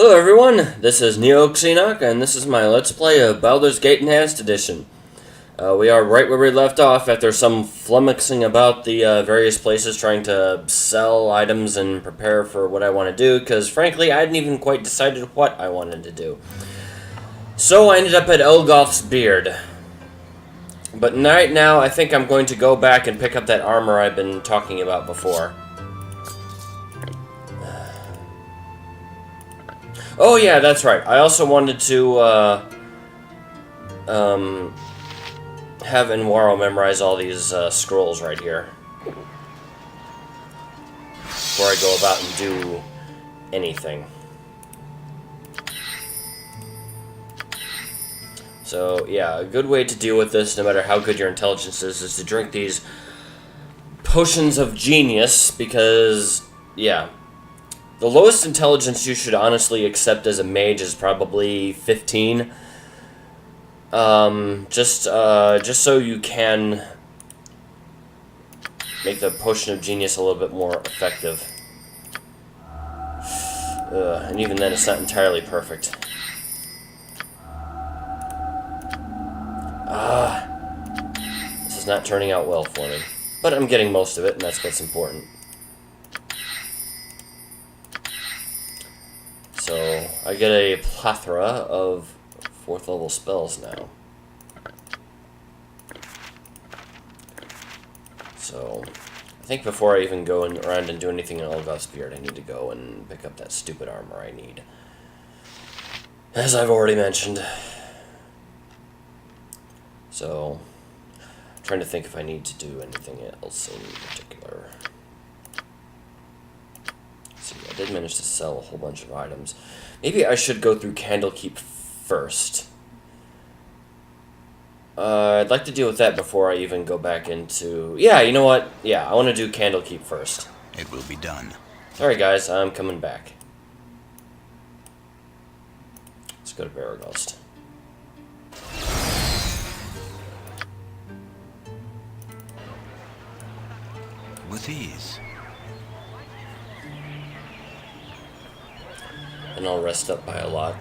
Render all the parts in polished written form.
Hello everyone, this is Neo-Xenoc, and this is my Let's Play of Baldur's Gate Enhanced Edition. We are right where we left off after some flummoxing about the various places trying to sell items and prepare for what I want to do, because frankly I hadn't even quite decided what I wanted to do. So I ended up at Elgoth's Beard. But right now I think I'm going to go back and pick up that armor I've been talking about before. Oh yeah, that's right. I also wanted to have Enwaro memorize all these scrolls right here before I go about and do anything. So yeah, a good way to deal with this, no matter how good your intelligence is to drink these potions of genius, because yeah, the lowest intelligence you should honestly accept as a mage is probably 15. Just so you can make the potion of genius a little bit more effective. And even then, it's not entirely perfect. This is not turning out well for me. But I'm getting most of it, and that's what's important. So, I get a plethora of 4th level spells now. So, I think before I even go around and do anything in Elgoth's Beard, I need to go and pick up that stupid armor I need. As I've already mentioned. So, I'm trying to think if I need to do anything else in particular. See, I did manage to sell a whole bunch of items. Maybe I should go through Candlekeep first. I'd like to deal with that before I even go back into... Yeah, you know what? Yeah, I want to do Candlekeep first. It will be done. Alright guys, I'm coming back. Let's go to Baragost. With ease. And I'll rest up by a lot.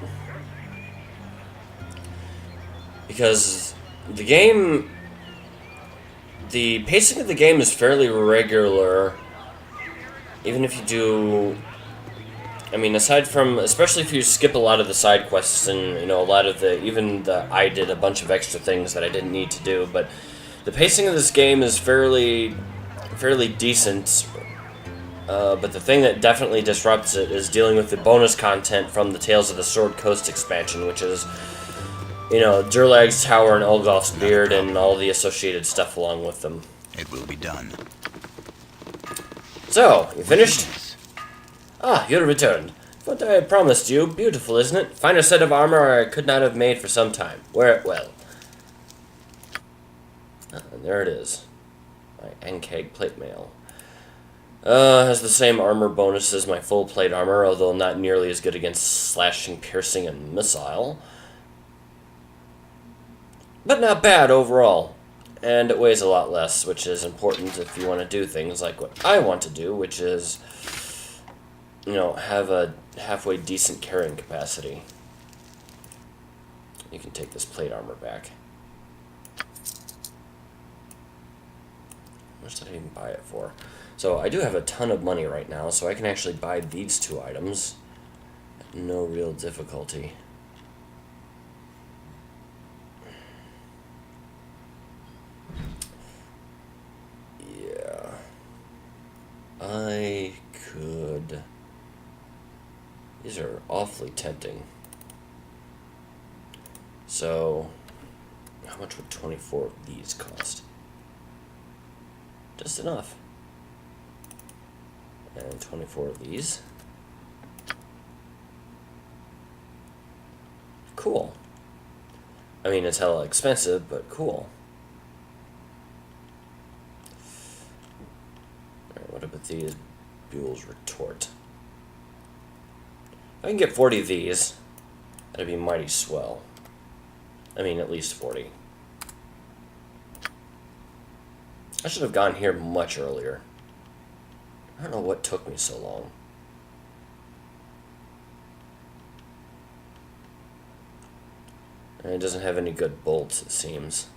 Because the game... The pacing of the game is fairly regular. Even if you do... I mean, aside from... Especially if you skip a lot of the side quests and, you know, a lot of the... Even the... I did a bunch of extra things that I didn't need to do, but... The pacing of this game is fairly decent. But the thing that definitely disrupts it is dealing with the bonus content from the Tales of the Sword Coast expansion, which is, you know, Durlag's Tower and Elgoth's Beard and all the associated stuff along with them. It will be done. So, you finished? Ah, you're returned. What I promised you, beautiful, isn't it? Finer set of armor I could not have made for some time. Wear it well. Ah, and there it is. My Enkeg plate mail. Has the same armor bonus as my full plate armor, although not nearly as good against slashing, piercing, and missile. But not bad overall. And it weighs a lot less, which is important if you want to do things like what I want to do, which is, you know, have a halfway decent carrying capacity. You can take this plate armor back. How much did I even buy it for? So I do have a ton of money right now, so I can actually buy these two items at no real difficulty. Yeah. I could... These are awfully tempting. So, how much would 24 of these cost? Just enough. And 24 of these. Cool. I mean, it's hella expensive, but cool. Alright, what about these? Buell's Retort. If I can get 40 of these, that'd be mighty swell. I mean, at least 40. I should have gone here much earlier. I don't know what took me so long. And it doesn't have any good bolts, it seems.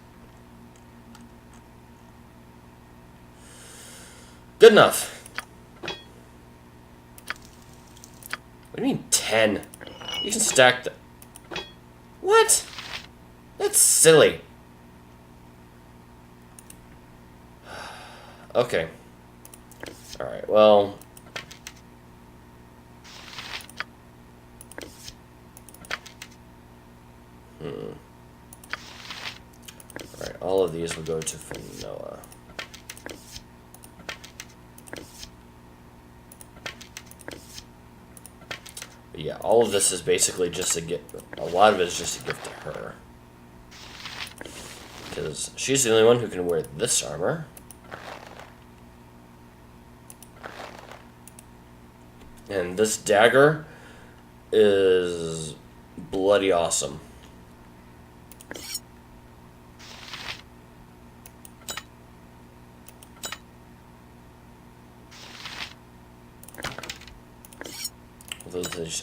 Good enough. What do you mean 10? You can stack the... What? That's silly. Okay. Alright, well... Alright, all of these will go to Noah. But yeah, all of this is basically just a gift. A lot of it is just a gift to her. Because she's the only one who can wear this armor. And this dagger is bloody awesome.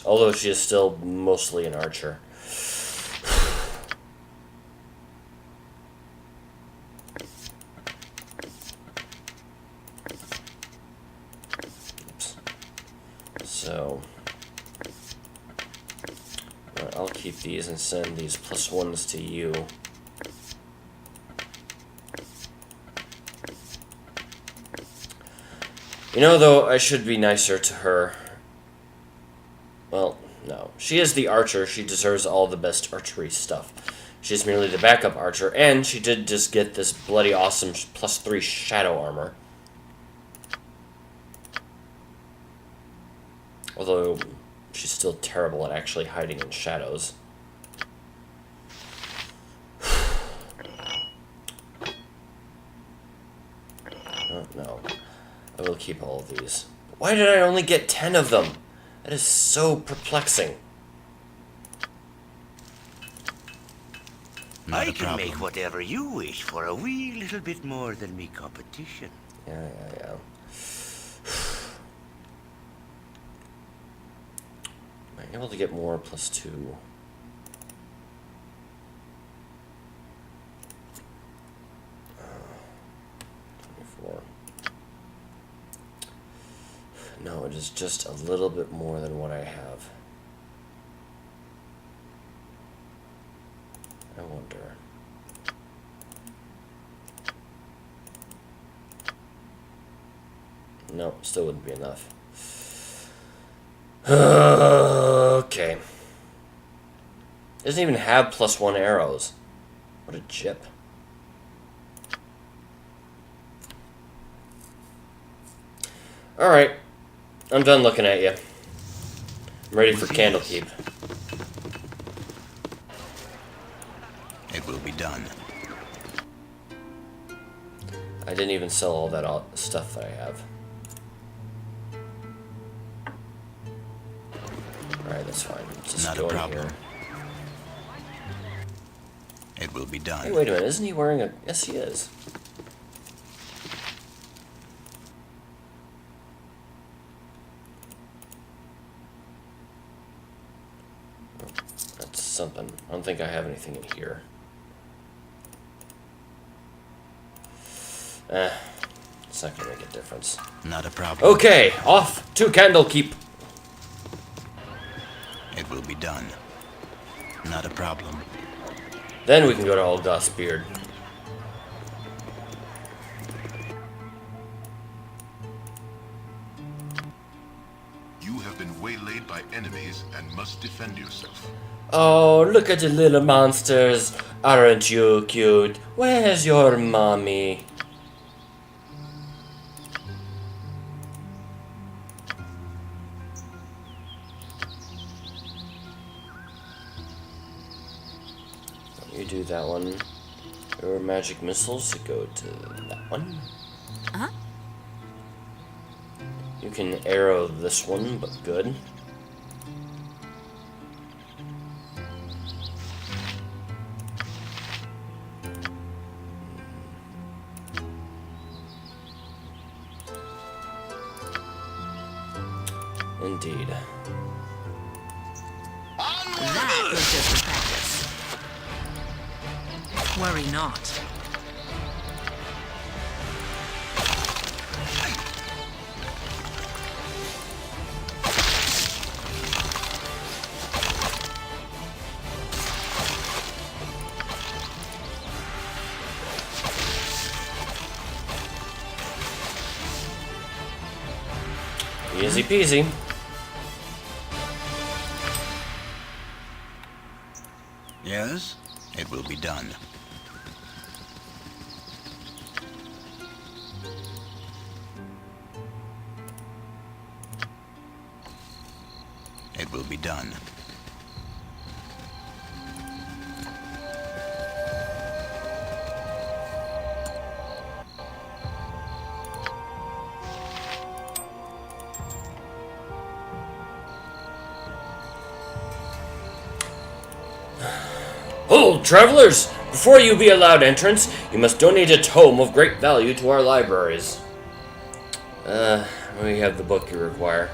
Although she is still mostly an archer. Oops. So, I'll keep these and send these +1s to you. You know, though, I should be nicer to her. Well, no. She is the archer. She deserves all the best archery stuff. She's merely the backup archer, and she did just get this bloody awesome +3 shadow armor. Although, she's still terrible at actually hiding in shadows. Oh, no. I will keep all of these. Why did I only get 10 of them? That is so perplexing. I can make whatever you wish for a wee little bit more than me competition. Yeah. Am I able to get more +2? 24. No, it is just a little bit more than what I have. I wonder. No, still wouldn't be enough. Okay. Doesn't even have +1 arrows. What a chip. Alright. I'm done looking at you. I'm ready for Candlekeep. It will be done. I didn't even sell all that stuff that I have. Alright, that's fine. Just Not go a in problem. here. It will be done. Hey, wait a minute. Isn't he wearing a... Yes, he is. That's something. I don't think I have anything in here. It's not gonna make a difference. Not a problem. Okay, off to Candlekeep. It will be done. Not a problem. Then we can go to Olgath's Beard. You have been waylaid by enemies and must defend yourself. Oh, look at the little monsters. Aren't you cute? Where's your mommy? You do that one. Your magic missiles go to that one. Uh-huh. You can arrow this one, but good. Indeed. That was just a practice. Worry not. Easy peasy. Yes, it will be done. It will be done. Hold, travelers! Before you be allowed entrance, you must donate a tome of great value to our libraries. We have the book you require.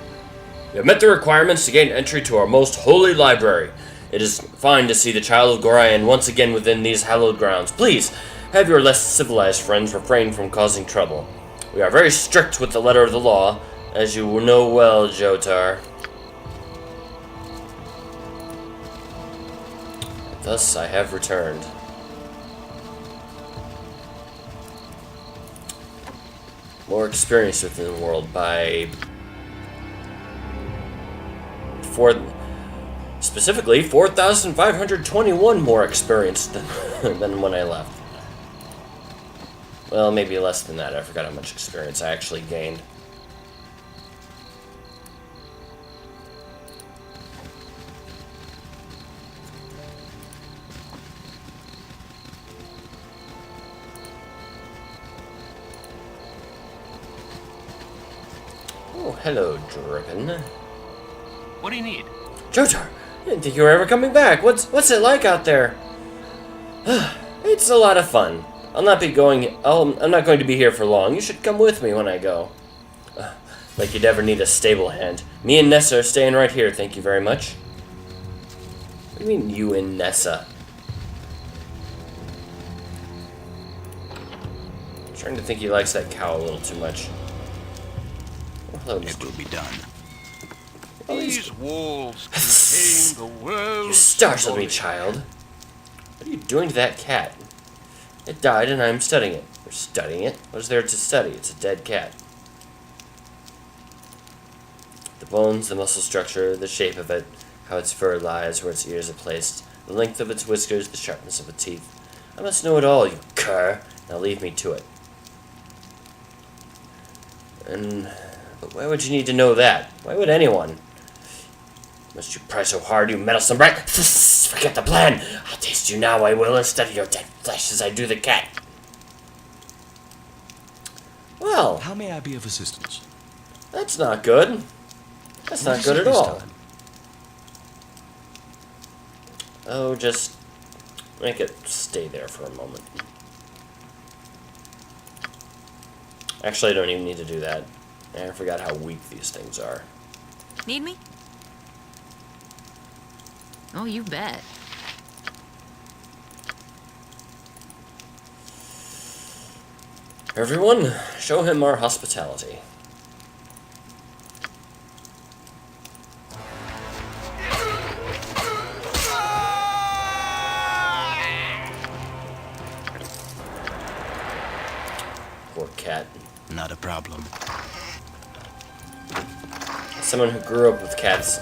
You have met the requirements to gain entry to our most holy library. It is fine to see the child of Gorion once again within these hallowed grounds. Please, have your less civilized friends refrain from causing trouble. We are very strict with the letter of the law, as you know well, Jotar. Thus I have returned. More experience within the world by specifically 4,521 more experience than when I left. Well, maybe less than that. I forgot how much experience I actually gained. Oh, hello, Drippin. What do you need? Jotar, I didn't think you were ever coming back. What's it like out there? It's a lot of fun. I'm not going to be here for long. You should come with me when I go. Like you'd ever need a stable hand. Me and Nessa are staying right here, thank you very much. What do you mean, you and Nessa? I'm trying to think he likes that cow a little too much. Oh, hello, It will be done. These walls contain the world's You startled me, child. What are you doing to that cat? It died and I'm studying it. You're studying it? What is there to study? It's a dead cat. The bones, the muscle structure, the shape of it, how its fur lies, where its ears are placed, the length of its whiskers, the sharpness of its teeth. I must know it all, you cur. Now leave me to it. But why would you need to know that? Why would anyone? Must you pry so hard, you meddlesome brat? Forget the plan! I'll taste you now, I will, instead of your dead flesh as I do the cat. Well, How may I be of assistance? that's not good. That's What not is good it at this all. time? Oh, just make it stay there for a moment. Actually, I don't even need to do that. I forgot how weak these things are. Need me? Oh, you bet. Everyone, show him our hospitality. Poor cat. Not a problem. As someone who grew up with cats,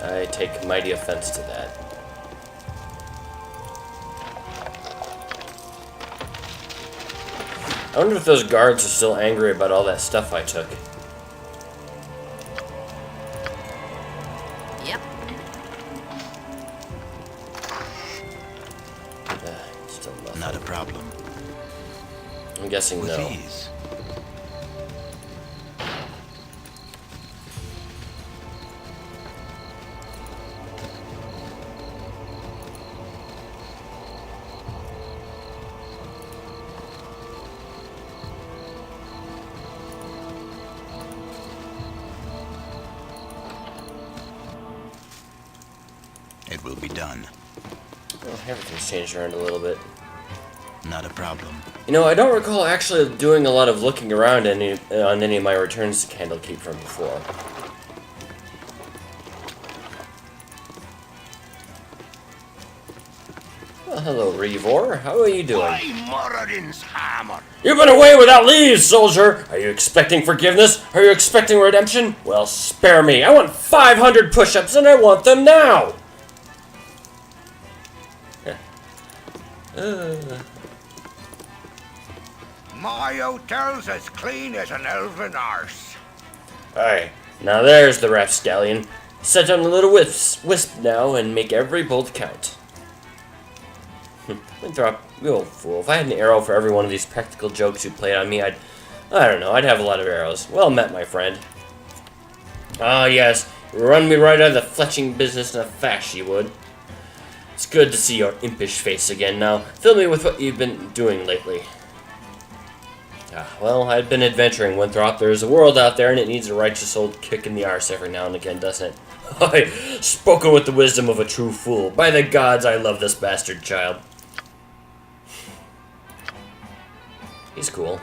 I take mighty offense to that. I wonder if those guards are still angry about all that stuff I took. Yep. Still nothing. Not a problem. I'm guessing With no. ease. It will be done. Well, everything's changed around a little bit. Not a problem. You know, I don't recall actually doing a lot of looking around on any of my returns to Candlekeep from before. Well, hello, Revor. How are you doing? By Moradin's hammer! You've been away without leave, soldier! Are you expecting forgiveness? Are you expecting redemption? Well, spare me. I want 500 push-ups, and I want them now! My hotel's as clean as an elven arse. Aye, now there's the rapscallion. Set on a little wisp now, and make every bolt count. Winthrop, you old fool. If I had an arrow for every one of these practical jokes you played on me, I don't know, I'd have a lot of arrows. Well met, my friend. Ah, yes, you run me right out of the fletching business in a fash, you would. It's good to see your impish face again. Now, fill me with what you've been doing lately. Well, I've been adventuring, Winthrop. There's a world out there, and it needs a righteous old kick in the arse every now and again, doesn't it? I've spoken with the wisdom of a true fool. By the gods, I love this bastard child. He's cool.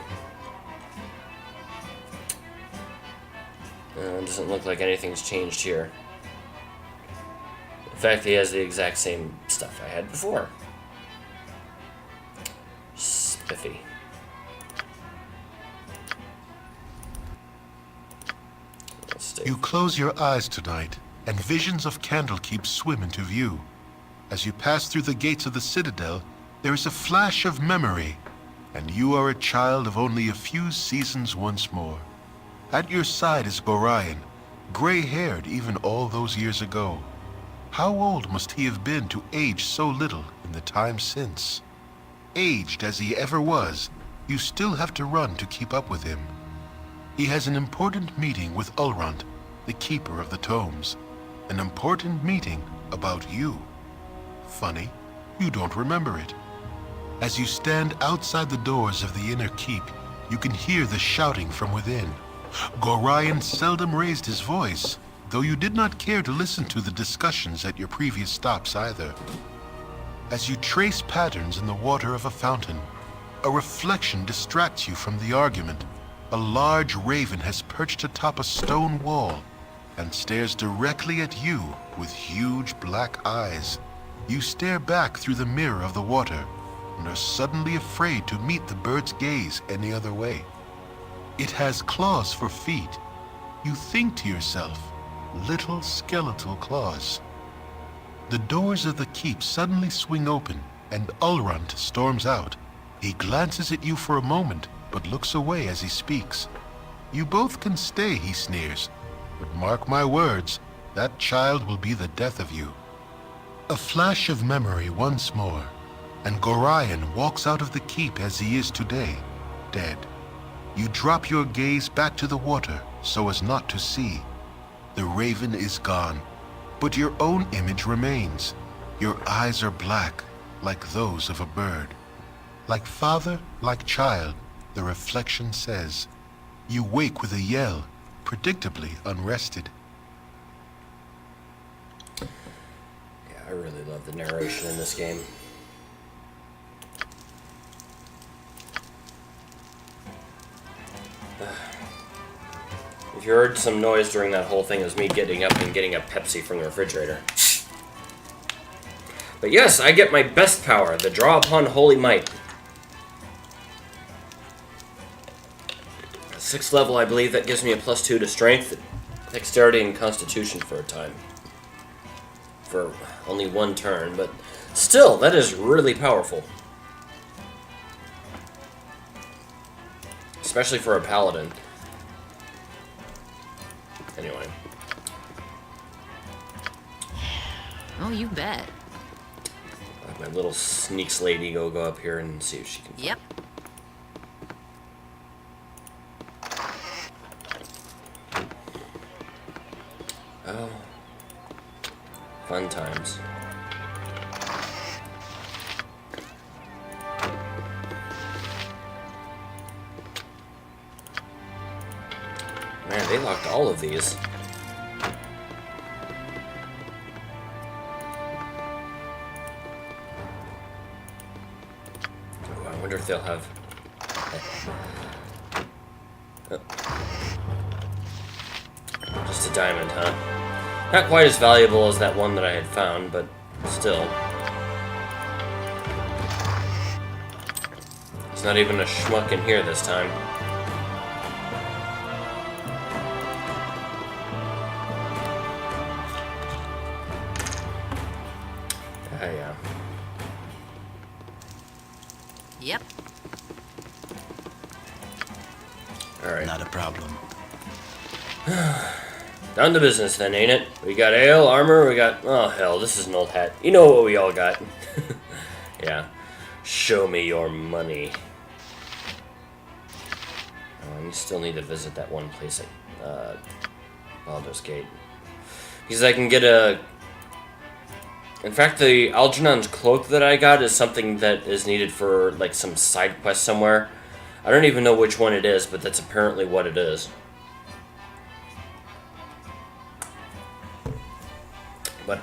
Doesn't look like anything's changed here. In fact, he has the exact same stuff I had before. Spiffy. You close your eyes tonight, and visions of Candlekeep swim into view. As you pass through the gates of the Citadel, there is a flash of memory, and you are a child of only a few seasons once more. At your side is Gorion, gray-haired even all those years ago. How old must he have been to age so little in the time since? Aged as he ever was, you still have to run to keep up with him. He has an important meeting with Ulrund, the keeper of the tomes. An important meeting about you. Funny, you don't remember it. As you stand outside the doors of the inner keep, you can hear the shouting from within. Gorion seldom raised his voice, though you did not care to listen to the discussions at your previous stops either. As you trace patterns in the water of a fountain, a reflection distracts you from the argument. A large raven has perched atop a stone wall and stares directly at you with huge black eyes. You stare back through the mirror of the water and are suddenly afraid to meet the bird's gaze any other way. It has claws for feet. You think to yourself, little skeletal claws. The doors of the keep suddenly swing open and Ulrund storms out. He glances at you for a moment, but looks away as he speaks. You both can stay, he sneers, but mark my words, that child will be the death of you. A flash of memory once more, and Gorion walks out of the keep as he is today, dead. You drop your gaze back to the water so as not to see. The raven is gone, but your own image remains. Your eyes are black, like those of a bird. Like father, like child, the reflection says. You wake with a yell, predictably unrested. Yeah, I really love the narration in this game. If you heard some noise during that whole thing, it was me getting up and getting a Pepsi from the refrigerator. But yes, I get my best power, the Draw Upon Holy Might. 6th level, I believe that gives me a +2 to Strength, Dexterity, and Constitution for a time. For only one turn, but still, that is really powerful. Especially for a Paladin. Anyway. Oh, you bet. Let my little sneaks lady go up here and see if she can. Yep. Oh. Fun times. Man, they locked all of these. Oh, I wonder if they'll have... Just a diamond, huh? Not quite as valuable as that one that I had found, but still. There's not even a schmuck in here this time. Yeah. Yep. Alright. Not a problem. Down to business then, ain't it? We got ale, armor, we got... Oh, hell, this is an old hat. You know what we all got. Yeah. Show me your money. You still need to visit that one place at Baldur's Gate. Because I can get a... In fact, the Algernon's cloak that I got is something that is needed for, like, some side quest somewhere. I don't even know which one it is, but that's apparently what it is. But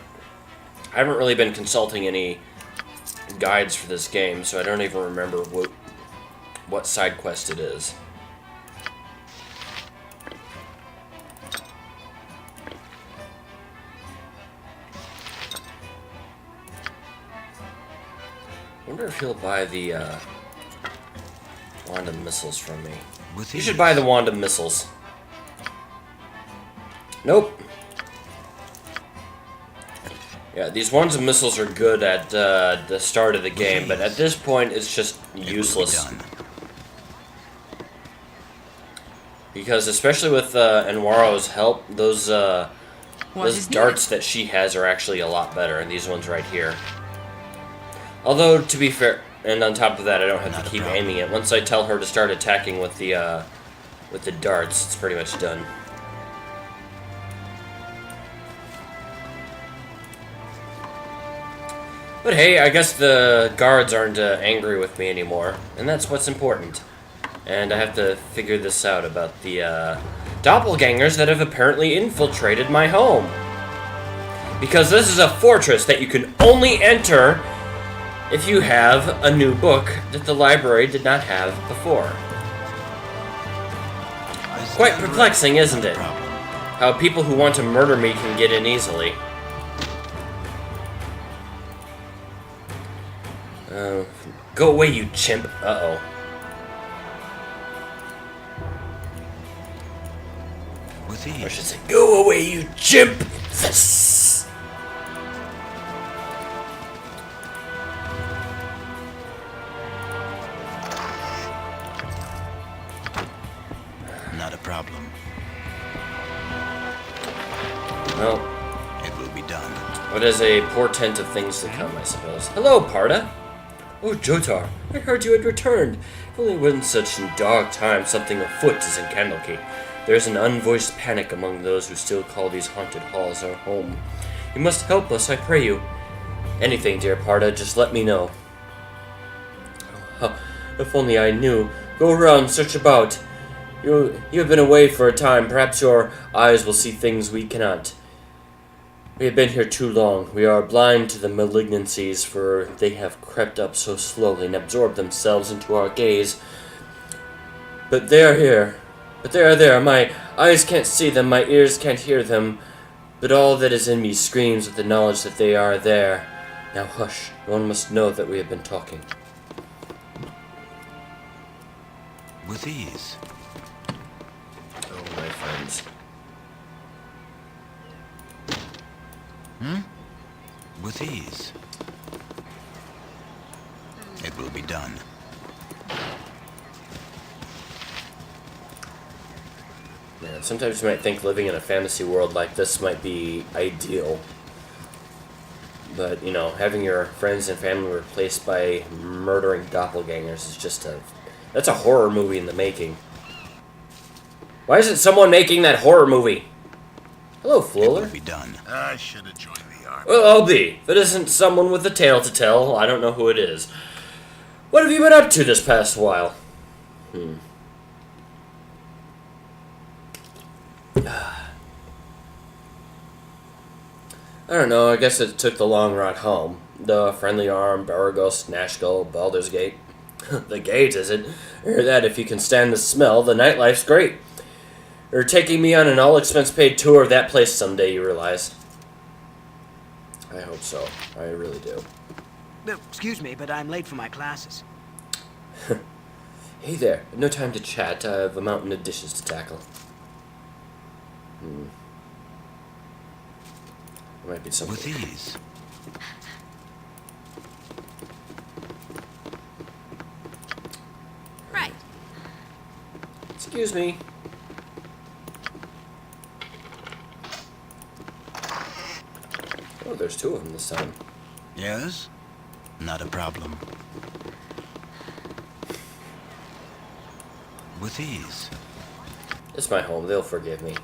I haven't really been consulting any guides for this game, so I don't even remember what side quest it is. I wonder if he'll buy the wand of missiles from me. You should buy the wand of missiles. Nope. Yeah, these wands of missiles are good at the start of the game, but at this point it's just useless. Because especially with Enwaro's help, those darts that she has are actually a lot better, and these ones right here. Although, to be fair, and on top of that, I don't have to keep aiming it. Once I tell her to start attacking with the darts, it's pretty much done. But hey, I guess the guards aren't angry with me anymore, and that's what's important. And I have to figure this out about the doppelgangers that have apparently infiltrated my home. Because this is a fortress that you can only enter if you have a new book that the library did not have before. Quite perplexing, isn't it? How people who want to murder me can get in easily. Go away, you chimp. Uh-oh. Or I should say, go away, you chimp! Not a problem. Well, it will be done. What is a portent of things to come, I suppose. Hello, Parda. Oh, Jotar, I heard you had returned. If only it wasn't such in dark time something afoot as in Candlekeep. There is an unvoiced panic among those who still call these haunted halls our home. You must help us, I pray you. Anything, dear Parda, just let me know. Oh, if only I knew. Go around, search about. You have been away for a time. Perhaps your eyes will see things we cannot. We have been here too long. We are blind to the malignancies, for they have crept up so slowly and absorbed themselves into our gaze. But they are here. But they are there. My eyes can't see them, my ears can't hear them. But all that is in me screams with the knowledge that they are there. Now hush. No one must know that we have been talking. With ease. Oh, my friends. With ease. It will be done. Man, sometimes you might think living in a fantasy world like this might be ideal. But, you know, having your friends and family replaced by murdering doppelgangers is just that's a horror movie in the making. Why isn't someone making that horror movie? Hello, Fuller. It will be done. I should have joined the army. Well, I'll be. If it isn't someone with a tale to tell, I don't know who it is. What have you been up to this past while? I don't know, I guess it took the long ride home. The Friendly Arm, Baragos, Nashkel, Baldur's Gate. The gate, is it? Or that if you can stand the smell, the nightlife's great. Or taking me on an all-expense-paid tour of that place someday, you realize. I hope so. I really do. Excuse me, but I'm late for my classes. Hey there. No time to chat. I have a mountain of dishes to tackle. There might be something. With ease. Right. Excuse me. Oh, there's two of them this time. Yes? Not a problem. With ease. It's my home. They'll forgive me.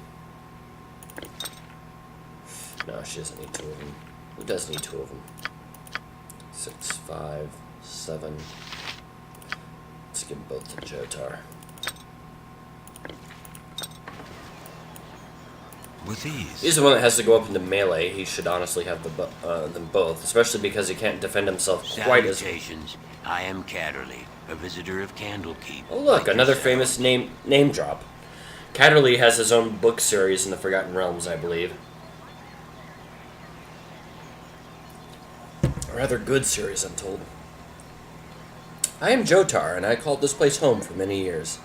No, she doesn't need two of them. Who does need two of them? 6, 5, 7. Let's give them both to Jotar. With ease. He's the one that has to go up into melee. He should honestly have them both, especially because he can't defend himself quite as... Salutations. I am Catterley, a visitor of Candlekeep. Oh look, Like another yourself. famous name drop. Catterley has his own book series in the Forgotten Realms, I believe. A rather good series, I'm told. I am Jotar, and I called this place home for many years.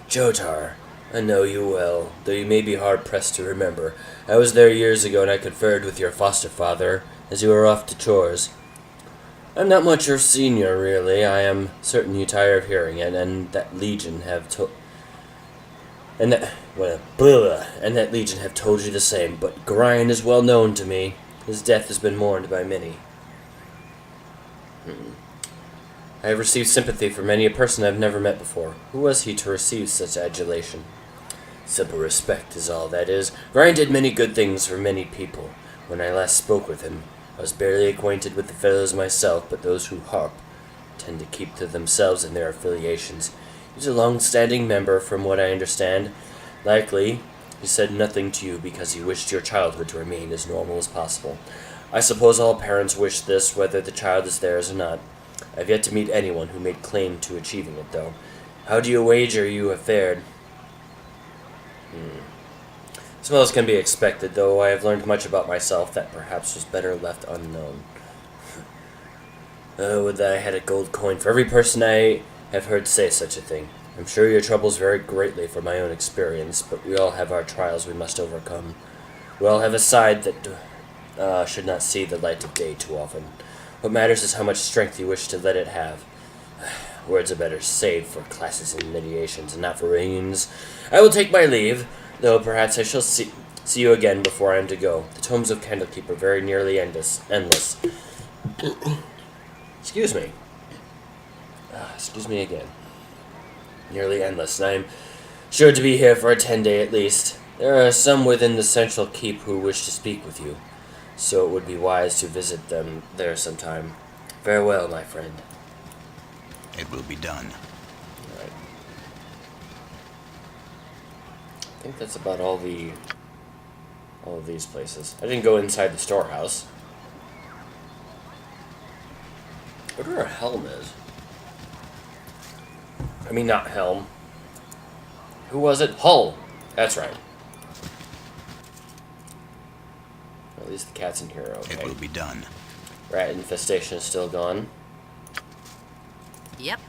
Jotar, I know you well, though you may be hard-pressed to remember. I was there years ago, and I conferred with your foster father as you were off to chores. I'm not much your senior, really. I am certain you tire of hearing it, and that Legion have and that Legion have told you the same. But Gorion is well known to me. His death has been mourned by many. I have received sympathy from many a person I have never met before. Who was he to receive such adulation? Simple respect is all that is. Gorion did many good things for many people. When I last spoke with him, I was barely acquainted with the fellows myself, but those who harp tend to keep to themselves and their affiliations. He's a long-standing member, from what I understand. Likely, he said nothing to you because he wished your childhood to remain as normal as possible. I suppose all parents wish this, whether the child is theirs or not. I've yet to meet anyone who made claim to achieving it, though. How do you wager you have fared? As well as can be expected, though I have learned much about myself that perhaps was better left unknown. Oh, would that I had a gold coin for every person I have heard say such a thing. I'm sure your troubles vary greatly from my own experience, but we all have our trials we must overcome. We all have a side that should not see the light of day too often. What matters is how much strength you wish to let it have. Words are better saved for classes and mediations, and not for reunions. I will take my leave, though perhaps I shall see you again before I am to go. The tomes of Candlekeep are very nearly endless. Excuse me. Excuse me again. Nearly endless, and I am sure to be here for a 10-day at least. There are some within the central keep who wish to speak with you, so it would be wise to visit them there sometime. Farewell, my friend. It will be done. Alright. I think that's about all of these places. I didn't go inside the storehouse. I wonder where Helm is. I mean, not Helm. Who was it? Hull. That's right. At least the cat's in here, okay. It will be done. Rat infestation is still gone. Yep.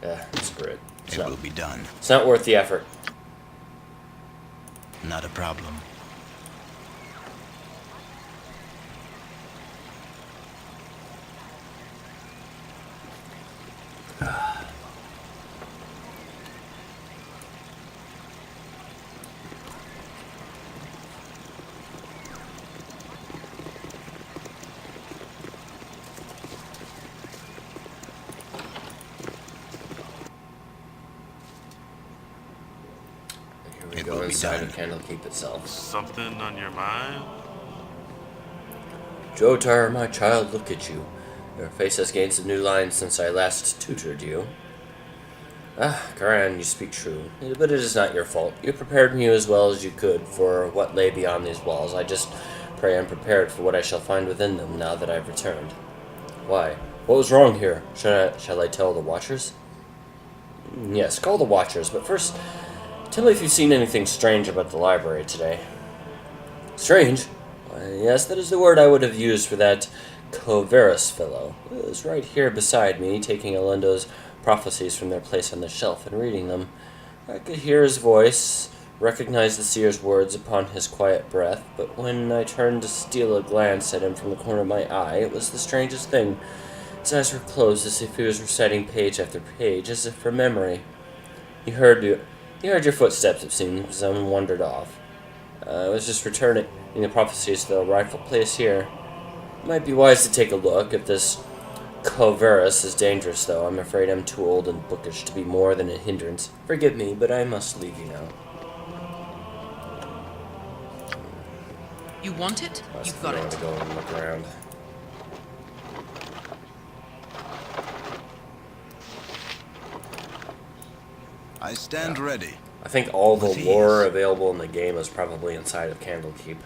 Yeah, screw it. It will be done. It's not worth the effort. Not a problem. Here we It go will be inside done. of Candlekeep itself. Something on your mind? Jotar, my child, look at you. Your face has gained some new lines since I last tutored you. Ah, Karan, you speak true. But it is not your fault. You prepared me as well as you could for what lay beyond these walls. I just pray I'm prepared for what I shall find within them now that I've returned. Why? What was wrong here? Shall I tell the Watchers? Yes, call the Watchers, but first, tell me if you've seen anything strange about the library today. Strange? Why, yes, that is the word I would have used for that Coverus fellow. He was right here beside me, taking Elendo's prophecies from their place on the shelf and reading them. I could hear his voice, recognize the seer's words upon his quiet breath, but when I turned to steal a glance at him from the corner of my eye, it was the strangest thing. His eyes were closed as if he was reciting page after page, as if from memory. He heard your footsteps, it seems, and wandered off. I was just returning the prophecies to the rightful place here. It might be wise to take a look. If this Coverus is dangerous, though, I'm afraid I'm too old and bookish to be more than a hindrance. Forgive me, but I must leave you now. You want it? You've got it. To go and look around. I stand ready. I think all the lore available in the game is probably inside of Candlekeep.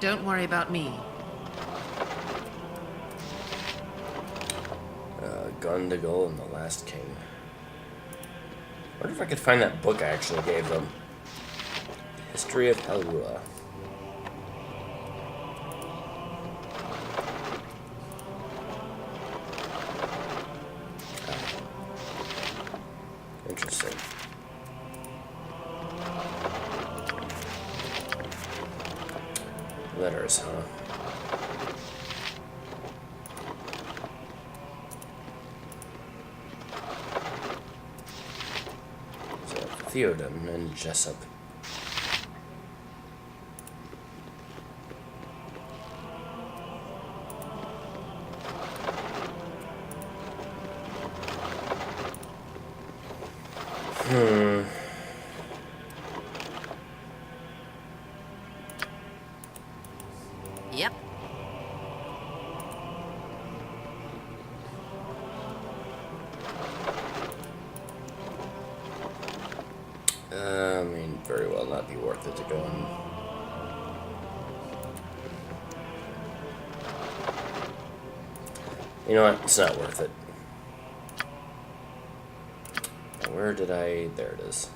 Don't worry about me. Gundagal and the Last King. I wonder if I could find that book I actually gave them. History of Helrua. Interesting. Letters, huh? So, Theoden and Jessup. Yep. I mean, very well not be worth it to go and... You know what? It's not worth it. Where did I... There it is.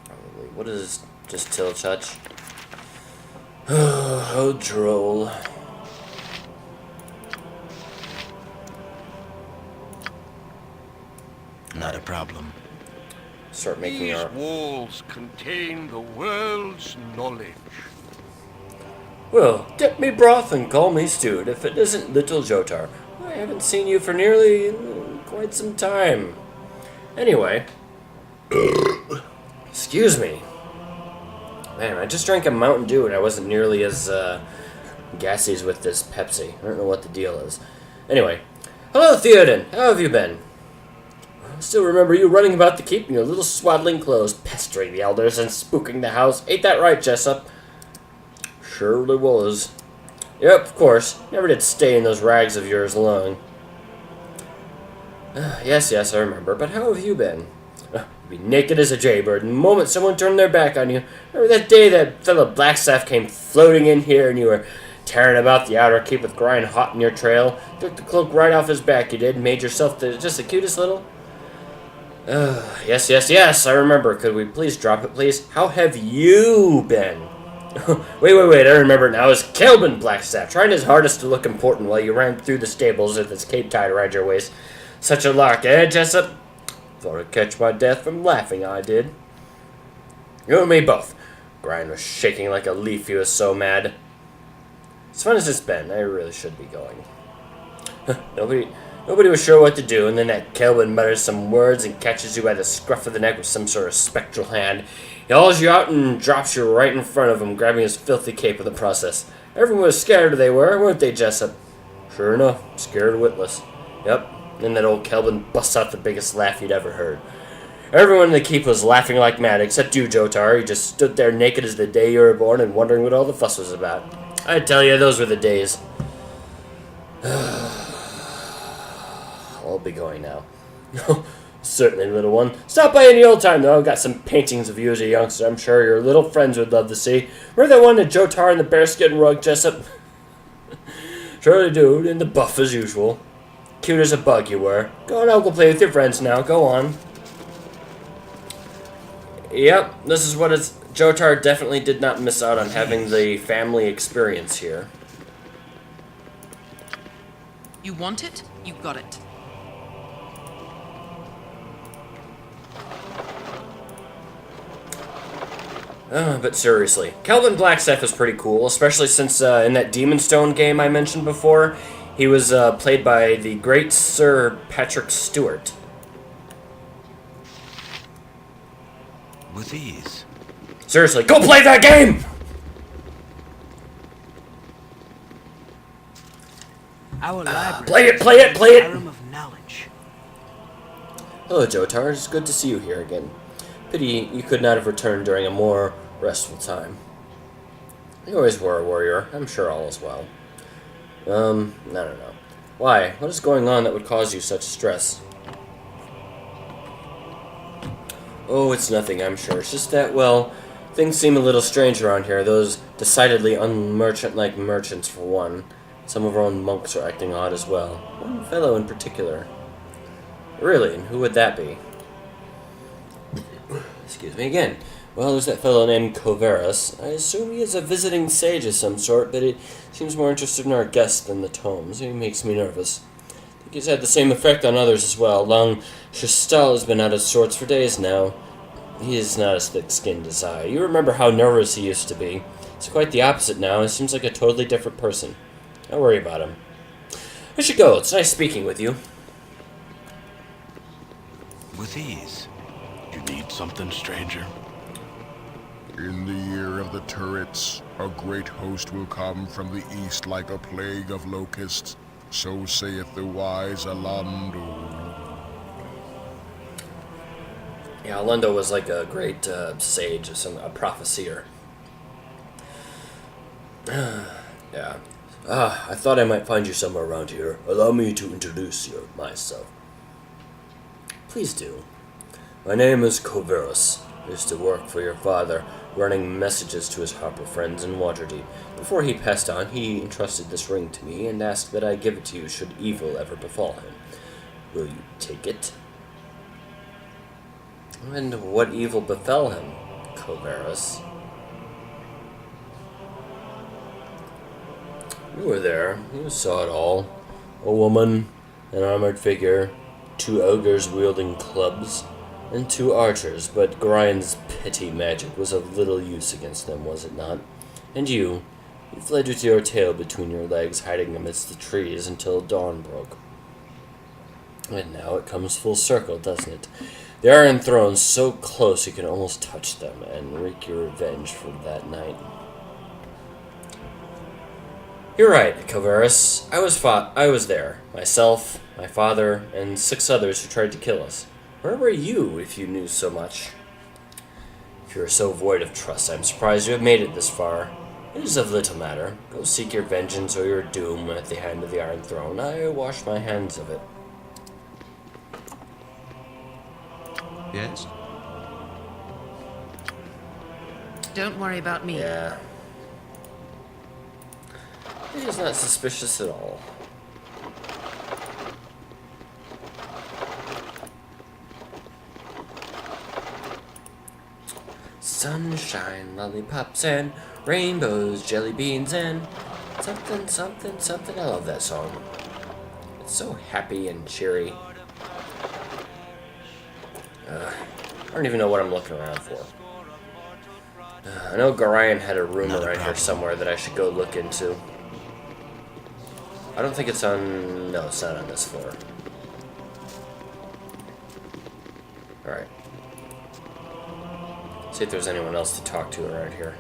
Probably. What is just Tilchutch? Oh, droll. Not a problem. Start making These our... walls contain the world's knowledge. Well, dip me broth and call me stewed if it isn't little Jotar. I haven't seen you for nearly quite some time. Anyway. Excuse me. Man, I just drank a Mountain Dew and I wasn't nearly as gassy as with this Pepsi. I don't know what the deal is. Anyway. Hello, Theoden. How have you been? I still remember you running about the keep in your little swaddling clothes, pestering the elders and spooking the house. Ain't that right, Jessup? Surely was. Yep, of course. Never did stay in those rags of yours long. Yes, I remember. But how have you been? You'd be naked as a jaybird the moment someone turned their back on you. Remember that day that fellow Blackstaff came floating in here and you were tearing about the outer keep with Grind hot in your trail? Took the cloak right off his back, you did, and made yourself just the cutest little... Yes, I remember. Could we please drop it, please? How have you been? Wait, I remember now. It was Kelvin Blackstaff, trying his hardest to look important while you ran through the stables with his cape tied around your waist. Such a lark, eh, Jessup? Thought I'd catch my death from laughing, I did. You and me both. Grind was shaking like a leaf, he was so mad. As fun as it's been, I really should be going. Nobody was sure what to do, and then that Kelvin mutters some words and catches you by the scruff of the neck with some sort of spectral hand. He hauls you out and drops you right in front of him, grabbing his filthy cape in the process. Everyone was scared, they were, weren't they, Jessup? Sure enough, scared witless. Yep, then that old Kelvin busts out the biggest laugh you'd ever heard. Everyone in the keep was laughing like mad, except you, Jotar. You just stood there naked as the day you were born and wondering what all the fuss was about. I tell you, those were the days. I'll be going now. Certainly, little one. Stop by any old time, though. I've got some paintings of you as a youngster I'm sure your little friends would love to see. Remember that one of Jotar and the bearskin rug, Jessup? Surely do, in the buff as usual. Cute as a bug you were. Go on, I'll go play with your friends now. Go on. Yep, this is what it's... Jotar definitely did not miss out on having the family experience here. You want it? You got it. But seriously, Kelvin Blackstaff is pretty cool, especially since in that Demon Stone game I mentioned before, he was played by the great Sir Patrick Stewart. With ease. Seriously, go play that game! Our library. Play it, play it, play it! Room of knowledge. Hello, Jotar. It's good to see you here again. Pity you could not have returned during a more restful time. You always were a warrior. I'm sure all is well. I don't know. Why? What is going on that would cause you such stress? Oh, it's nothing, I'm sure. It's just that, well, things seem a little strange around here. Those decidedly unmerchant-like merchants, for one. Some of our own monks are acting odd as well. One fellow in particular. Really? And who would that be? Excuse me again. Well, there's that fellow named Coverus. I assume he is a visiting sage of some sort, but he seems more interested in our guests than the tomes. He makes me nervous. I think he's had the same effect on others as well. Long Shastal has been out of sorts for days now. He is not as thick-skinned as I. You remember how nervous he used to be. He's quite the opposite now. He seems like a totally different person. Don't worry about him. I should go. It's nice speaking with you. With ease. You need something, stranger? In the year of the turrets, a great host will come from the east like a plague of locusts. So saith the wise Alando. Yeah, Alando was like a great sage, a prophesier. Yeah. I thought I might find you somewhere around here. Allow me to introduce myself. Please do. My name is Coverus. I used to work for your father, running messages to his harper friends in Waterdeep. Before he passed on, he entrusted this ring to me and asked that I give it to you should evil ever befall him. Will you take it? And what evil befell him, Coverus? You were there. You saw it all. A woman, an armored figure, 2 ogres wielding clubs, and 2 archers, but Grind's petty magic was of little use against them, was it not? And you fled with your tail between your legs, hiding amidst the trees until dawn broke. And now it comes full circle, doesn't it? The Iron Throne's so close you can almost touch them and wreak your revenge for that night. You're right, Coverus. I was there. Myself, my father, and 6 others who tried to kill us. Where were you if you knew so much? If you are so void of trust, I'm surprised you have made it this far. It is of little matter. Go seek your vengeance or your doom at the hand of the Iron Throne. I wash my hands of it. Yes? Don't worry about me. Yeah. He's not suspicious at all. Sunshine, lollipops, and rainbows, jelly beans, and something, something, something. I love that song. It's so happy and cheery. I don't even know what I'm looking around for. I know Gorion had a room around here somewhere that I should go look into. I don't think it's on... No, it's not on this floor. Alright. See if there's anyone else to talk to around here.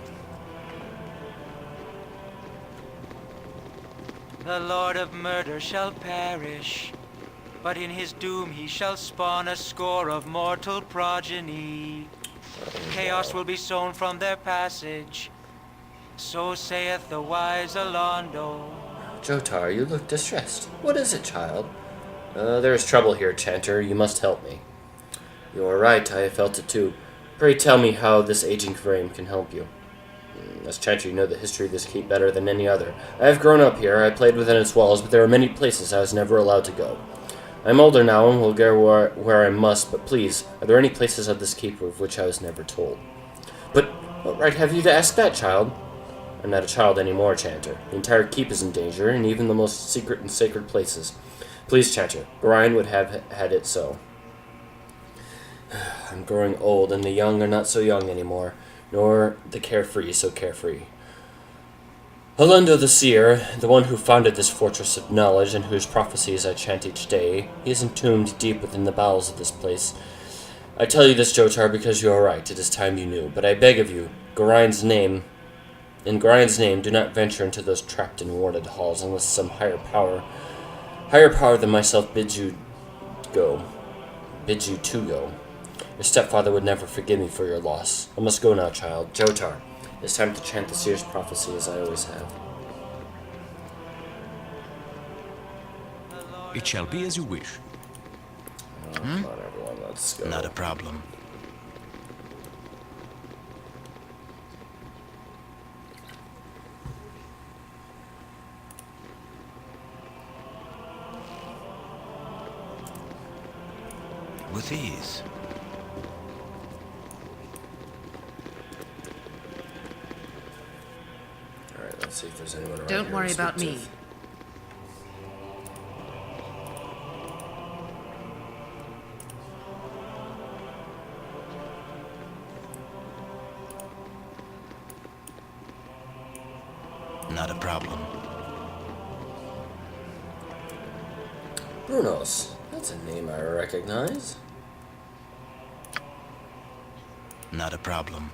The Lord of Murder shall perish, but in his doom he shall spawn a score of mortal progeny. Chaos will be sown from their passage, so saith the wise Alando. Jotar, you look distressed. What is it, child? There is trouble here, Chanter. You must help me. You are right, I have felt it too. Pray tell me how this aging frame can help you. As Chanter, you know the history of this keep better than any other. I have grown up here, I played within its walls, but there are many places I was never allowed to go. I am older now and will go where I must, but please, are there any places of this keep of which I was never told? But what right have you to ask that, child? I'm not a child anymore, Chanter. The entire keep is in danger, and even the most secret and sacred places. Please, Chanter, Brian would have had it so. I'm growing old, and the young are not so young anymore, nor the carefree so carefree. Holundo the Seer, the one who founded this fortress of knowledge and whose prophecies I chant each day, he is entombed deep within the bowels of this place. I tell you this, Jotar, because you are right. It is time you knew. But I beg of you, in Gorian's name, do not venture into those trapped and warded halls unless some higher power than myself bids you to go. Your stepfather would never forgive me for your loss. I must go now, child. Jotar, it's time to chant the seer's prophecy as I always have. It shall be as you wish. Come on, everyone, let's go. Not a problem. With ease. Alright, let's see if there's anyone around Don't here worry to about speak me. to. Not a problem. Brunos. That's a name I recognize. Not a problem.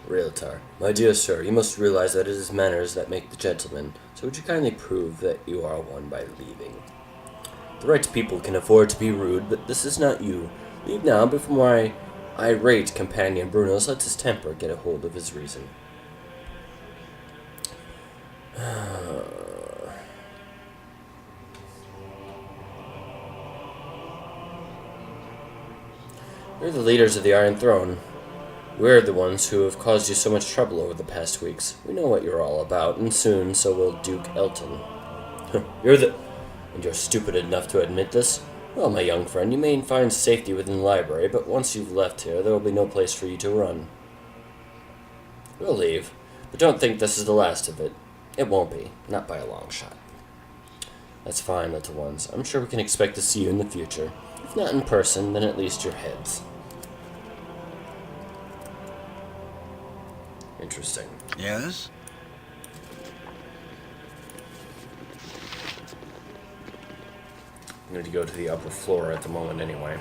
Realtor. My dear sir, you must realize that it is manners that make the gentleman, so would you kindly prove that you are one by leaving? The right people can afford to be rude, but this is not you. Leave now before my irate companion Brunos lets his temper get a hold of his reason. We're the leaders of the Iron Throne. We're the ones who have caused you so much trouble over the past weeks. We know what you're all about, and soon so will Duke Elton. And you're stupid enough to admit this? Well, my young friend, you may find safety within the library, but once you've left here, there will be no place for you to run. We'll leave, but don't think this is the last of it. It won't be, not by a long shot. That's fine, little ones. I'm sure we can expect to see you in the future. If not in person, then at least your heads. Interesting. Yes? I'm going to go to the upper floor at the moment anyway.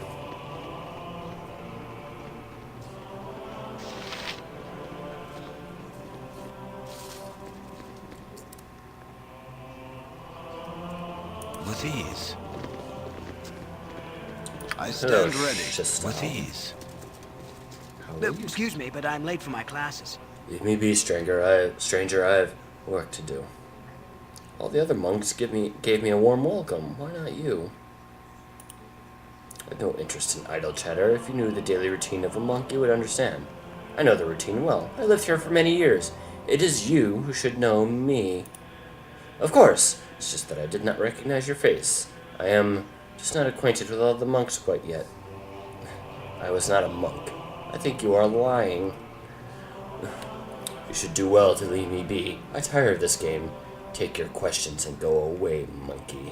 With ease. I Hello, stand ready. Shista. With ease. How are you? Excuse me, but I'm late for my classes. Leave me be, stranger. I have work to do. All the other monks gave me a warm welcome. Why not you? I have no interest in idle chatter. If you knew the daily routine of a monk, you would understand. I know the routine well. I lived here for many years. It is you who should know me. Of course. It's just that I did not recognize your face. I am just not acquainted with all the monks quite yet. I was not a monk. I think you are lying. You should do well to leave me be. I tire of this game. Take your questions and go away, monkey.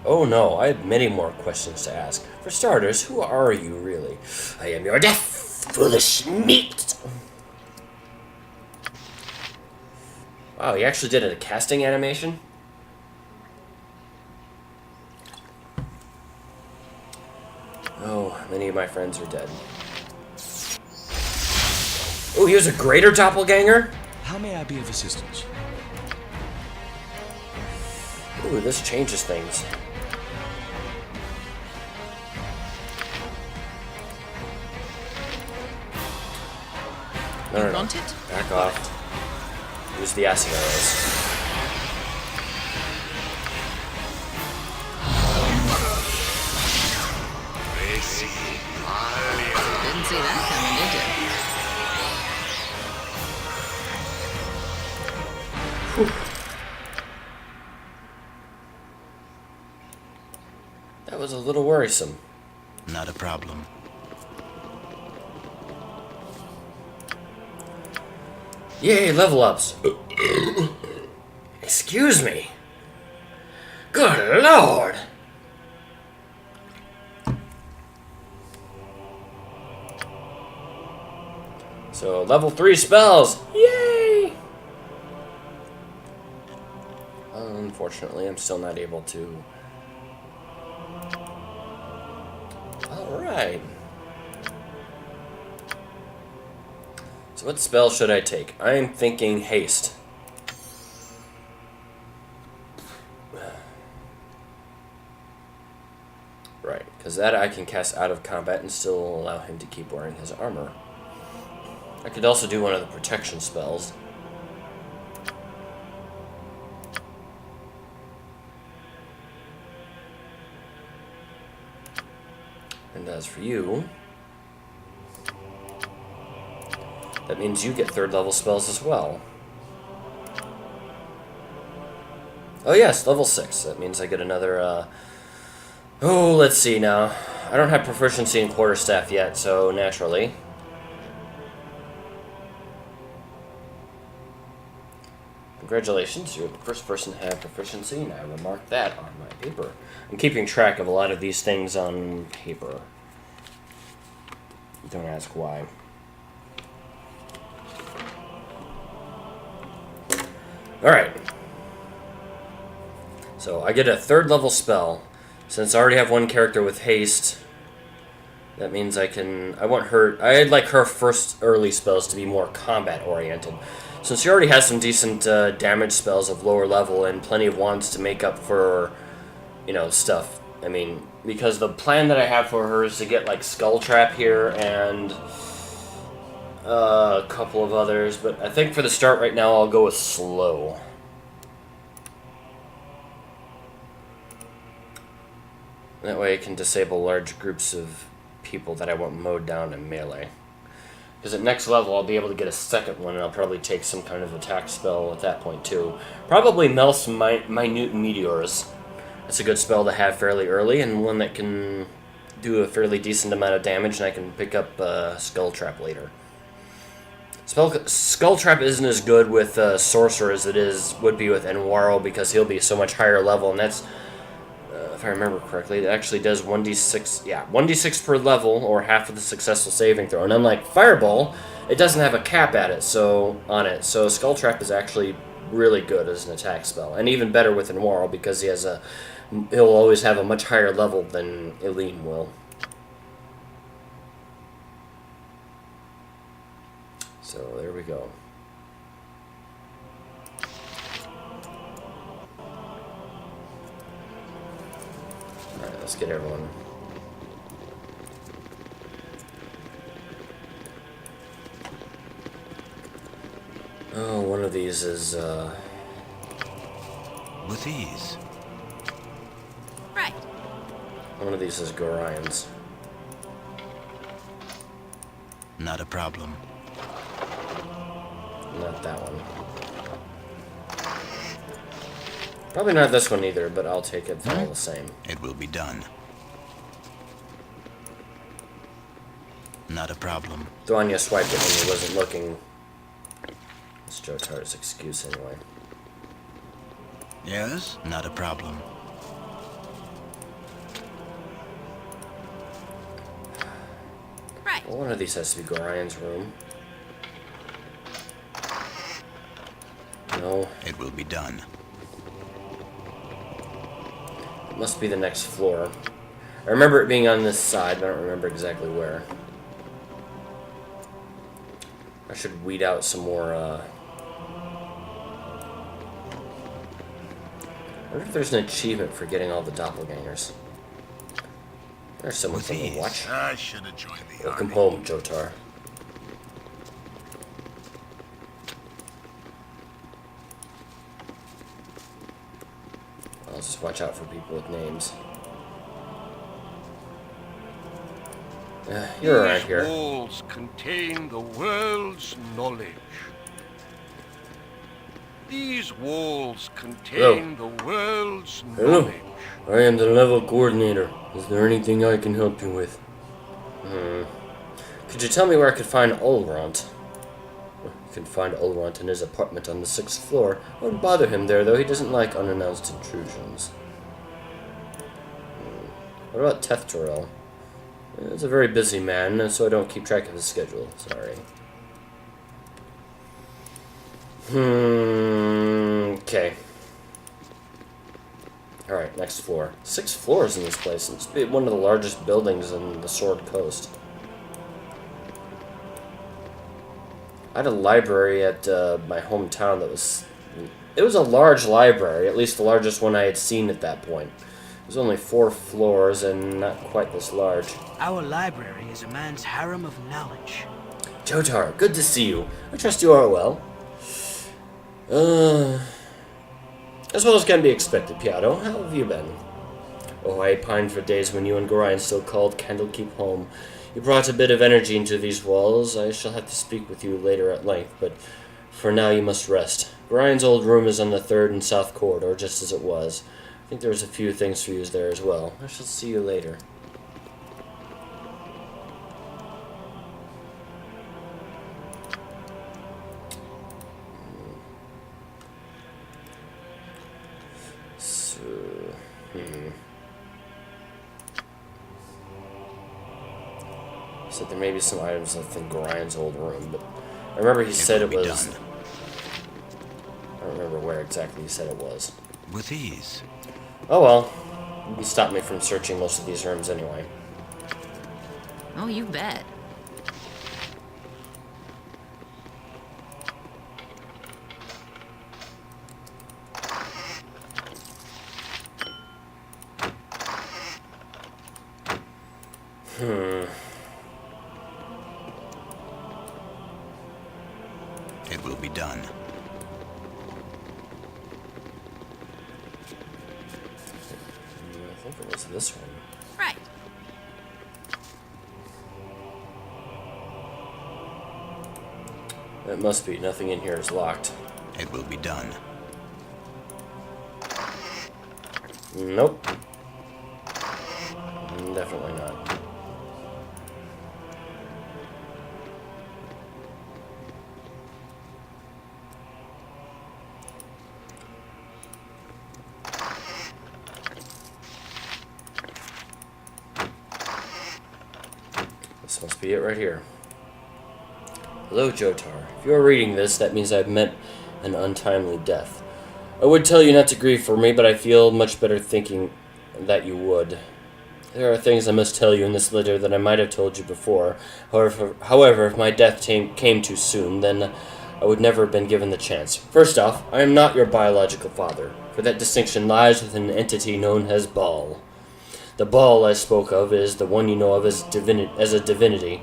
Oh no, I have many more questions to ask. For starters, who are you really? I am your deaf, foolish meat! Wow, he actually did a casting animation? Oh, many of my friends are dead. Oh, he was a greater doppelganger? How may I be of assistance? Ooh, this changes things. No, You want it? Back off. Use the acid arrows. Didn't see that coming, did you? That was a little worrisome. Not a problem. Yay, level ups. Excuse me. Good lord. So, level 3 spells. Yay! Unfortunately, I'm still not able to. Alright. So what spell should I take? I'm thinking haste. Right, because that I can cast out of combat and still allow him to keep wearing his armor. I could also do one of the protection spells. And as for you, that means you get 3rd level spells as well. Oh yes, level 6. That means I get another, oh, let's see now. I don't have proficiency in quarterstaff yet, so naturally. Congratulations, you're the first person to have proficiency, and I will mark that on my paper. I'm keeping track of a lot of these things on paper. Don't ask why. Alright. So I get a 3rd level spell. Since I already have one character with haste, that means I want her, I'd like her first early spells to be more combat oriented. Since she already has some decent damage spells of lower level and plenty of wands to make up for, you know, stuff. I mean, because the plan that I have for her is to get like Skull Trap here and a couple of others, but I think for the start right now I'll go with slow. That way I can disable large groups of people that I want mowed down in melee. Because at next level I'll be able to get a 2nd one, and I'll probably take some kind of attack spell at that point too. Probably Mel's Minute Meteors. That's a good spell to have fairly early, and one that can do a fairly decent amount of damage, and I can pick up Skull Trap later. Skull Trap isn't as good with Sorcerer as it would be with Enwaro, because he'll be so much higher level, and that's, if I remember correctly, it actually does 1d6, yeah, 1d6 per level, or half of the successful saving throw. And unlike Fireball, it doesn't have a cap at it, so Skull Trap is actually really good as an attack spell, and even better with Enwaro, because he'll always have a much higher level than Eileen will. So there we go. Alright, let's get everyone. Oh, one of these is, With ease. Right. one of these is Gorion's. Not a problem. Not that one. Probably not this one either, but I'll take it all the same. It will be done. Not a problem. Duanya swiped it when he wasn't looking. It's Jotar's excuse anyway. Yes? Not a problem. Right. Well, one of these has to be Gorion's room. No, It will be done. it must be the next floor. I remember it being on this side, but I don't remember exactly where. I should weed out some more, I wonder if there's an achievement for getting all the doppelgangers. There's someone from the watch. I should have joined the Welcome army. home, Jotar. I'll just watch out for people with names. You're right These here. walls contain the world's knowledge. These walls contain the world's Hello. knowledge. I am the level coordinator. Is there anything I can help you with? Could you tell me where I could find Olrant? You can find Olrant in his apartment on the 6th floor. I wouldn't bother him there, though. He doesn't like unannounced intrusions. What about Teftorel? He's a very busy man, so I don't keep track of his schedule. Sorry. Okay. Alright, next floor. 6 floors in this place. It's one of the largest buildings in the Sword Coast. I had a library at my hometown that was... It was a large library, at least the largest one I had seen at that point. It was only 4 floors and not quite this large. Our library is a man's harem of knowledge. Jotar, good to see you. I trust you are well. As well as can be expected, Piato. How have you been? Oh, I pined for days when you and Gorion still called Candlekeep home. You brought a bit of energy into these walls. I shall have to speak with you later at length, but for now you must rest. Gorion's old room is on the 3rd and South Corridor, just as it was. I think there's a few things for you there as well. I shall see you later. So there may be some items in Gorion's old room, but I remember he said it was... Done. I don't remember where exactly he said it was. With ease. Oh well. You can stop me from searching most of these rooms anyway. Oh, you bet. It will be done. I think it was this one. Right. It must be. Nothing in here is locked. It will be done. Nope. Definitely not. This must be it right here. Hello, Jotar. If you are reading this, that means I've met an untimely death. I would tell you not to grieve for me, but I feel much better thinking that you would. There are things I must tell you in this letter that I might have told you before. However, if my death came too soon, then I would never have been given the chance. First off, I am not your biological father, for that distinction lies with an entity known as Baal. The Baal I spoke of is the one you know of as a divinity.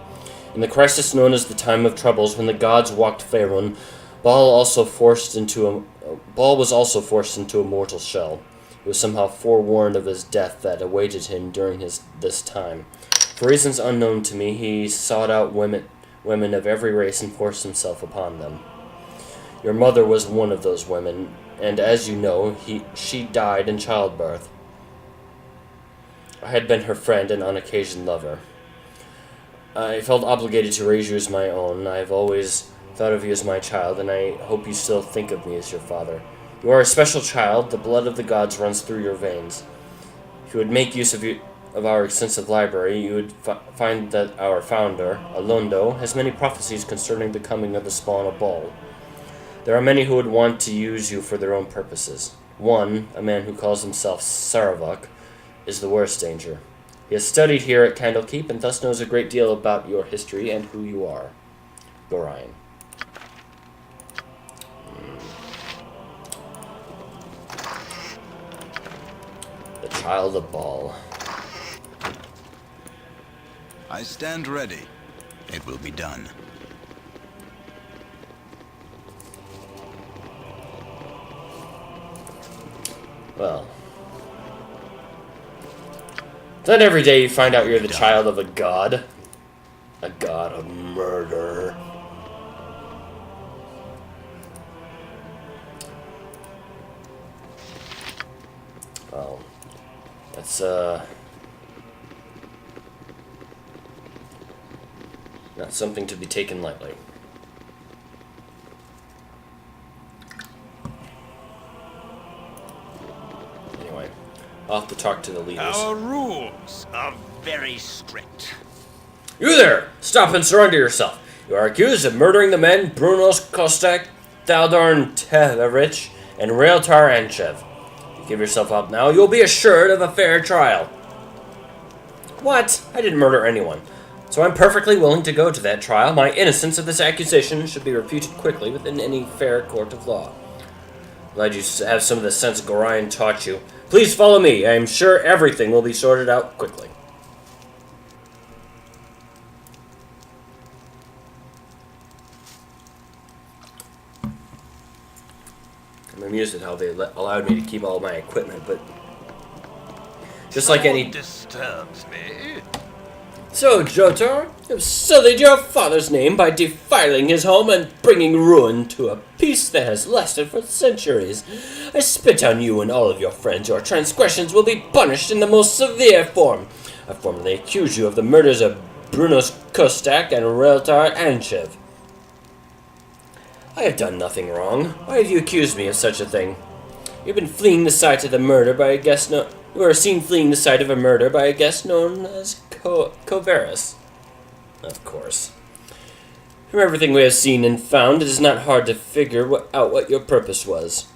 In the crisis known as the Time of Troubles, when the gods walked Faerun, Baal was also forced into a mortal shell. He was somehow forewarned of his death that awaited him during this time. For reasons unknown to me, he sought out women of every race and forced himself upon them. Your mother was one of those women, and as you know, she died in childbirth. I had been her friend and on occasion lover. I felt obligated to raise you as my own. I have always thought of you as my child, and I hope you still think of me as your father. You are a special child. The blood of the gods runs through your veins. If you would make use of our extensive library, you would find that our founder, Alondo, has many prophecies concerning the coming of the spawn of Baal. There are many who would want to use you for their own purposes. One, a man who calls himself Saravak, is the worst danger. He has studied here at Candlekeep and thus knows a great deal about your history and who you are. Gorion. The Child of Baal. I stand ready. It will be done. Well. Not every day you find out you're the child of a god. A god of murder. Well, that's not something to be taken lightly. Anyway, I'll have to talk to the leaders. Our rules are very strict. You there! Stop and surrender yourself. You are accused of murdering the men Brunos Kostek, Thaldorn Teverich, and Railtar Anchev. If you give yourself up now, you'll be assured of a fair trial. What? I didn't murder anyone. So I'm perfectly willing to go to that trial. My innocence of this accusation should be refuted quickly within any fair court of law. Glad you have some of the sense Gorion taught you. Please follow me. I am sure everything will be sorted out quickly. I'm amused at how they allowed me to keep all my equipment, but just like any... disturbs me. So, Jotar, you've sullied your father's name by defiling his home and bringing ruin to a peace that has lasted for centuries. I spit on you and all of your friends. Your transgressions will be punished in the most severe form. I formally accuse you of the murders of Brunos Kostak and Railtar Anchev. I have done nothing wrong. Why have you accused me of such a thing? You've been fleeing the site of the murder by a guest You were seen fleeing the site of a murder by a guest known as Coverus. Of course. From everything we have seen and found, it is not hard to figure out what your purpose was.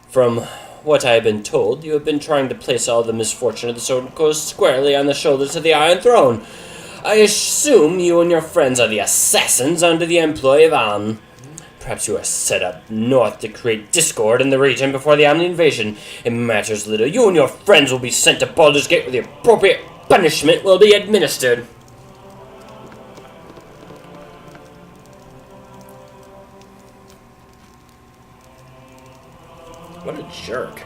From what I have been told, you have been trying to place all the misfortune of the Sword Coast squarely on the shoulders of the Iron Throne. I assume you and your friends are the assassins under the employ of An. Perhaps you are set up north to create discord in the region before the Omni invasion. It matters little. You and your friends will be sent to Baldur's Gate where the appropriate punishment will be administered. What a jerk.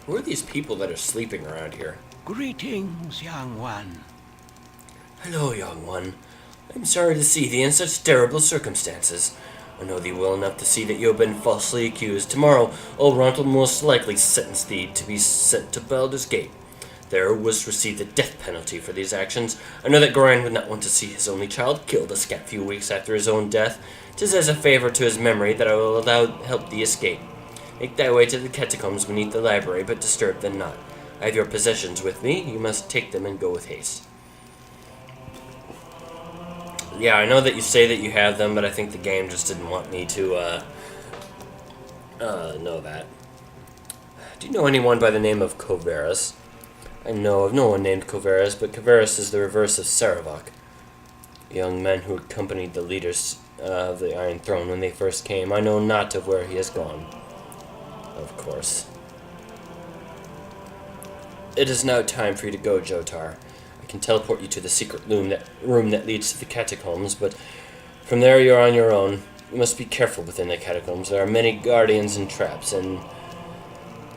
Who are these people that are sleeping around here? Greetings, young one. Hello, young one. I'm sorry to see thee in such terrible circumstances. I know thee well enough to see that you have been falsely accused. Tomorrow, Ulront will most likely sentence thee to be sent to Baldur's Gate. There was received the death penalty for these actions. I know that Gorion would not want to see his only child killed a scant few weeks after his own death. 'Tis as a favor to his memory that I will help thee escape. Make thy way to the catacombs beneath the library, but disturb them not. I have your possessions with me. You must take them and go with haste. Yeah, I know that you say that you have them, but I think the game just didn't want me to, know that. Do you know anyone by the name of Coverus? I know of no one named Coverus, but Coverus is the reverse of Saravok. The young men who accompanied the leaders of the Iron Throne when they first came. I know not of where he has gone. Of course. It is now time for you to go, Jotar. I can teleport you to the secret room that leads to the catacombs, but from there you are on your own. You must be careful within the catacombs. There are many guardians and traps, and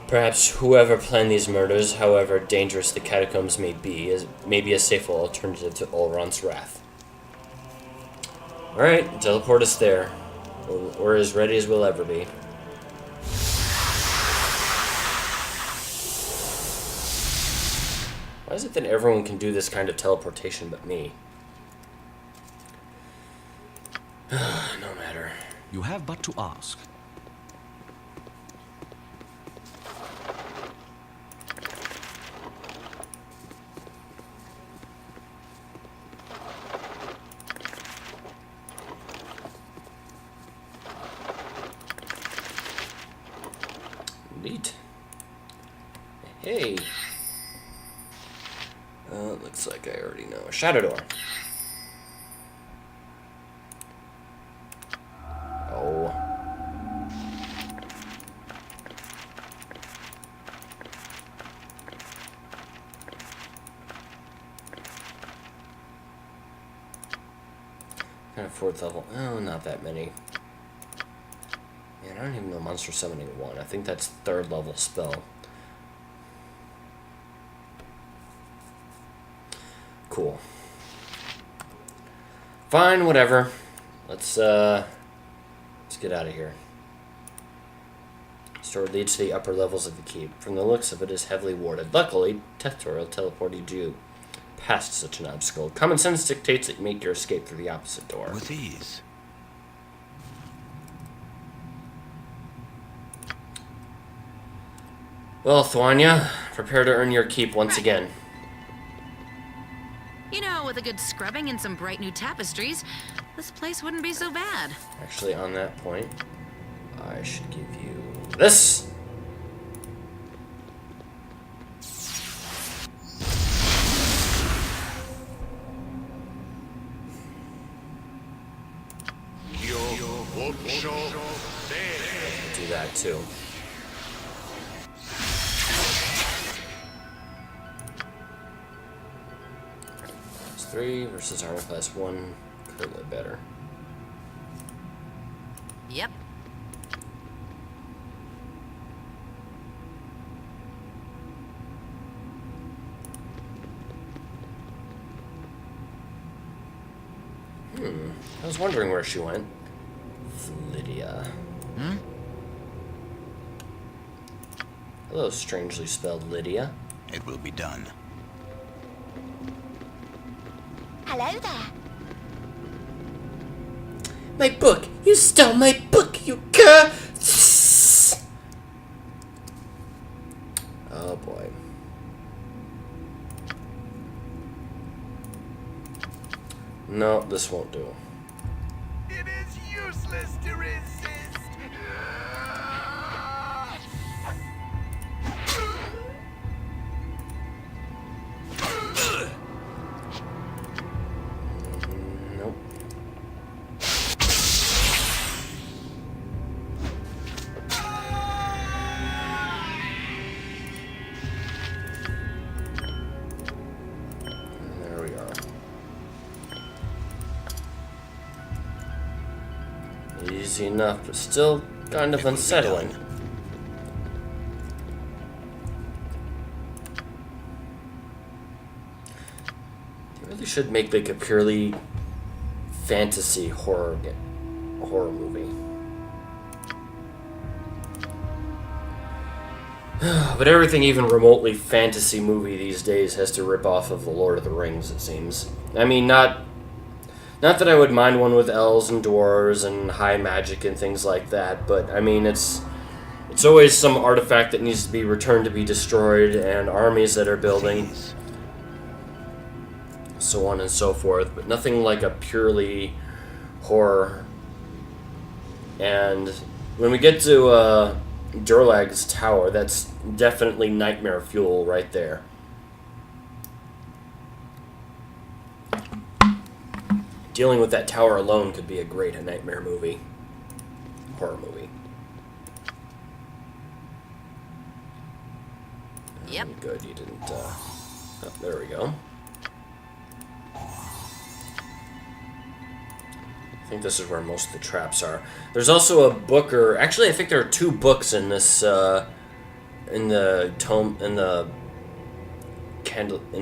perhaps whoever planned these murders, however dangerous the catacombs may be a safer alternative to Ulront's wrath. Alright, teleport us there. We're as ready as we'll ever be. Why is it that everyone can do this kind of teleportation but me? No matter. You have but to ask. Neat. Hey. Looks like I already know. Shadow door. Oh. Kind of fourth level. Oh, not that many. Man, I don't even know Monster Summoning 1. I think that's 3rd level spell. Cool. Fine, whatever. Let's get out of here. Store leads to the upper levels of the keep. From the looks of it, is heavily warded. Luckily, Tethtor teleported you past such an obstacle. Common sense dictates that you make your escape through the opposite door. With ease. Well, Thwanya, prepare to earn your keep once again. You know, with a good scrubbing and some bright new tapestries, this place wouldn't be so bad. Actually, on that point, I should give you this. Do that too. Class 3 versus armor class 1. Clearly better. Yep. I was wondering where she went. Lydia. Hello, strangely spelled Lydia. It will be done. Hello there. My book! You stole my book, you cur! Oh boy. No, this won't do. It is useless to resist. Nope. There we are. Easy enough, but still kind of unsettling. They really should make like a purely fantasy horror movie. But everything even remotely fantasy movie these days has to rip off of The Lord of the Rings, it seems. I mean, not that I would mind one with elves and dwarves and high magic and things like that, but I mean, it's always some artifact that needs to be returned to be destroyed, and armies that are building, so on and so forth, but nothing like a purely horror. And when we get to Durlag's tower, that's definitely nightmare fuel right there. Dealing with that tower alone could be a great nightmare movie. Horror movie. Yep. Good, you didn't, oh, there we go. I think this is where most of the traps are. There's also a book, or actually I think there are 2 books in this, in the tome, in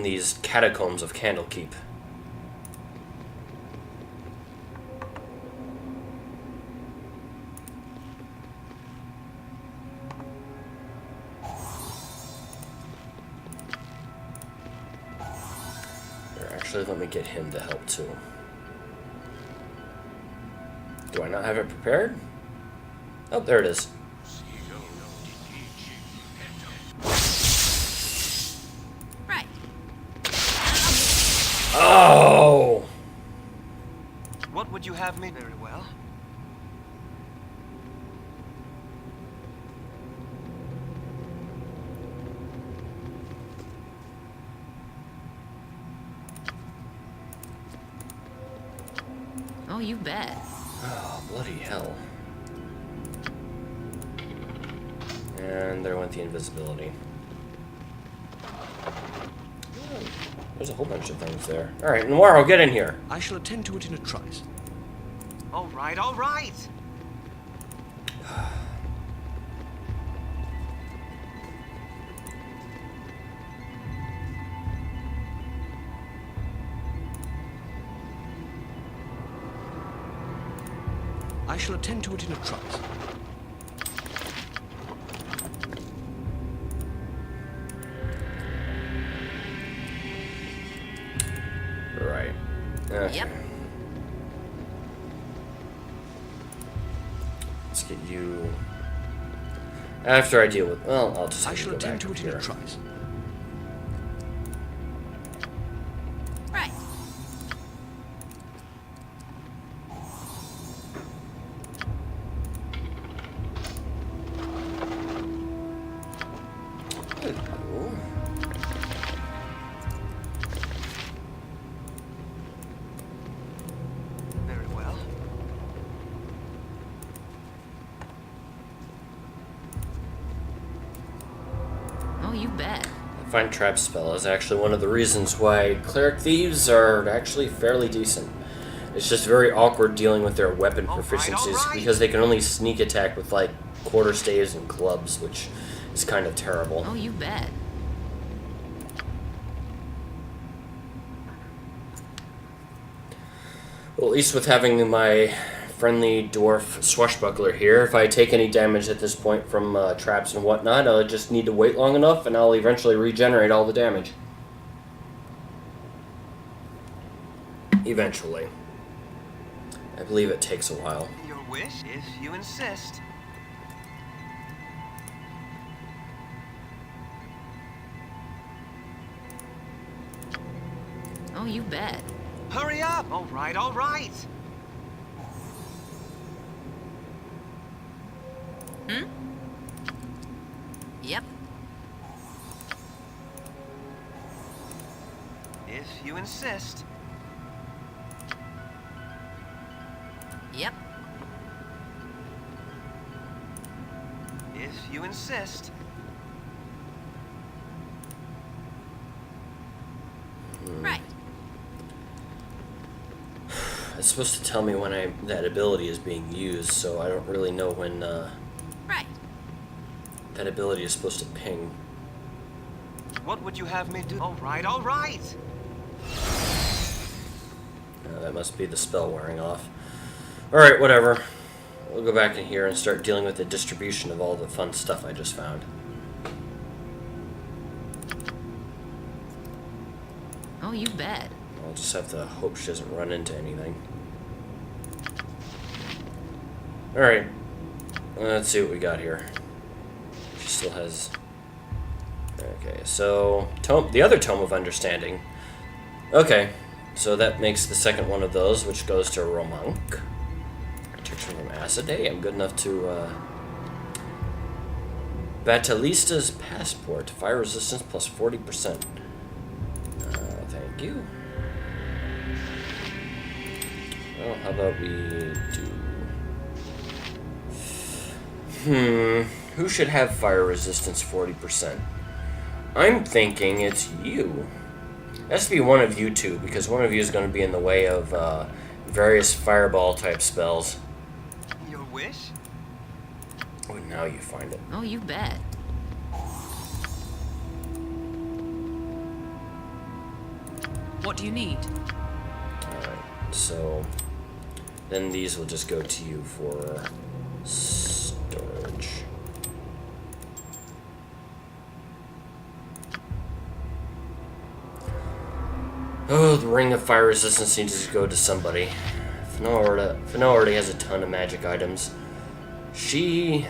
these Catacombs of Candlekeep. Actually, let me get him to help too. Do I not have it prepared? Oh, there it is. Right. Oh! What would you have me? Very well. Oh, you bet. Oh, bloody hell. And there went the invisibility. Oh, there's a whole bunch of things there. Alright, Noiro, get in here. I shall attend to it in a trice. All right, all right. I shall attend to it in a trice. Right. Okay. Yep. Let's get you... After I deal with... Well, I'll just I have shall to go attend back to it in here. a trice. Right. Hello. Very well. Oh, you bet. The Find Trap spell is actually one of the reasons why Cleric Thieves are actually fairly decent. It's just very awkward dealing with their weapon proficiencies because they can only sneak attack with like quarterstaves and clubs, which is kind of terrible. Oh, you bet. Well, at least with having my friendly dwarf swashbuckler here, if I take any damage at this point from traps and whatnot, I'll just need to wait long enough and I'll eventually regenerate all the damage. Eventually. I believe it takes a while. Your wish, if you insist. Oh, you bet. Hurry up! All right, all right. Hmm? Yep. If you insist. Yep. If you insist. Right. It's supposed to tell me when that ability is being used, so I don't really know when Right. that ability is supposed to ping. What would you have me do? All right, all right. That must be the spell wearing off. Alright, whatever. We'll go back in here and start dealing with the distribution of all the fun stuff I just found. Oh, you bet. I'll just have to hope she doesn't run into anything. Alright. Let's see what we got here. She still has... Okay, so... the other Tome of Understanding. Okay, so that makes the second one of those, which goes to Romank. Protection from acid. Hey, I'm good enough to... Batalista's Passport. Fire resistance plus 40%. Thank you. Well, how about we do... Who should have fire resistance 40%? I'm thinking it's you. It has to be one of you two, because one of you is going to be in the way of various fireball type spells. Your wish? Oh, now you find it. Oh, you bet. What do you need? Alright, so then these will just go to you for storage. Oh, the Ring of Fire Resistance needs to go to somebody. Fenna already has a ton of magic items. Later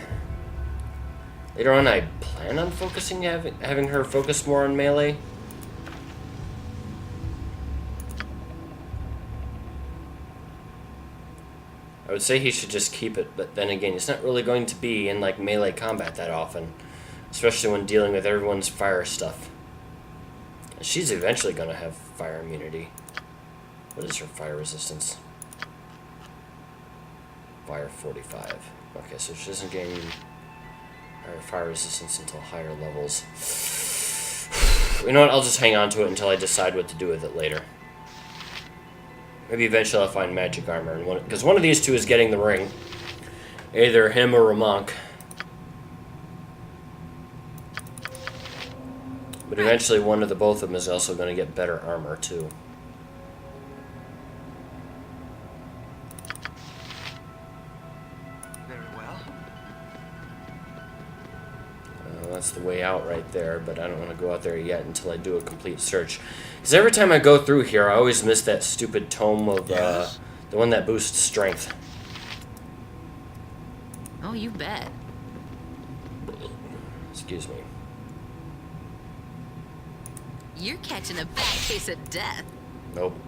on, I plan on focusing, having her focus more on melee. I would say he should just keep it, but then again, he's not really going to be in like melee combat that often, especially when dealing with everyone's fire stuff. She's eventually going to have fire immunity. What is her fire resistance? Fire 45. Okay, so she doesn't gain her fire resistance until higher levels. You know what? I'll just hang on to it until I decide what to do with it later. Maybe eventually I'll find magic armor, because one of these two is getting the ring. Either him or Ramonk. But eventually one of the both of them is also going to get better armor too. that's the way out right there, but I don't want to go out there yet until I do a complete search. Because every time I go through here, I always miss that stupid tome of the one that boosts strength. Oh, you bet. Excuse me. You're catching a bad case of death. Nope.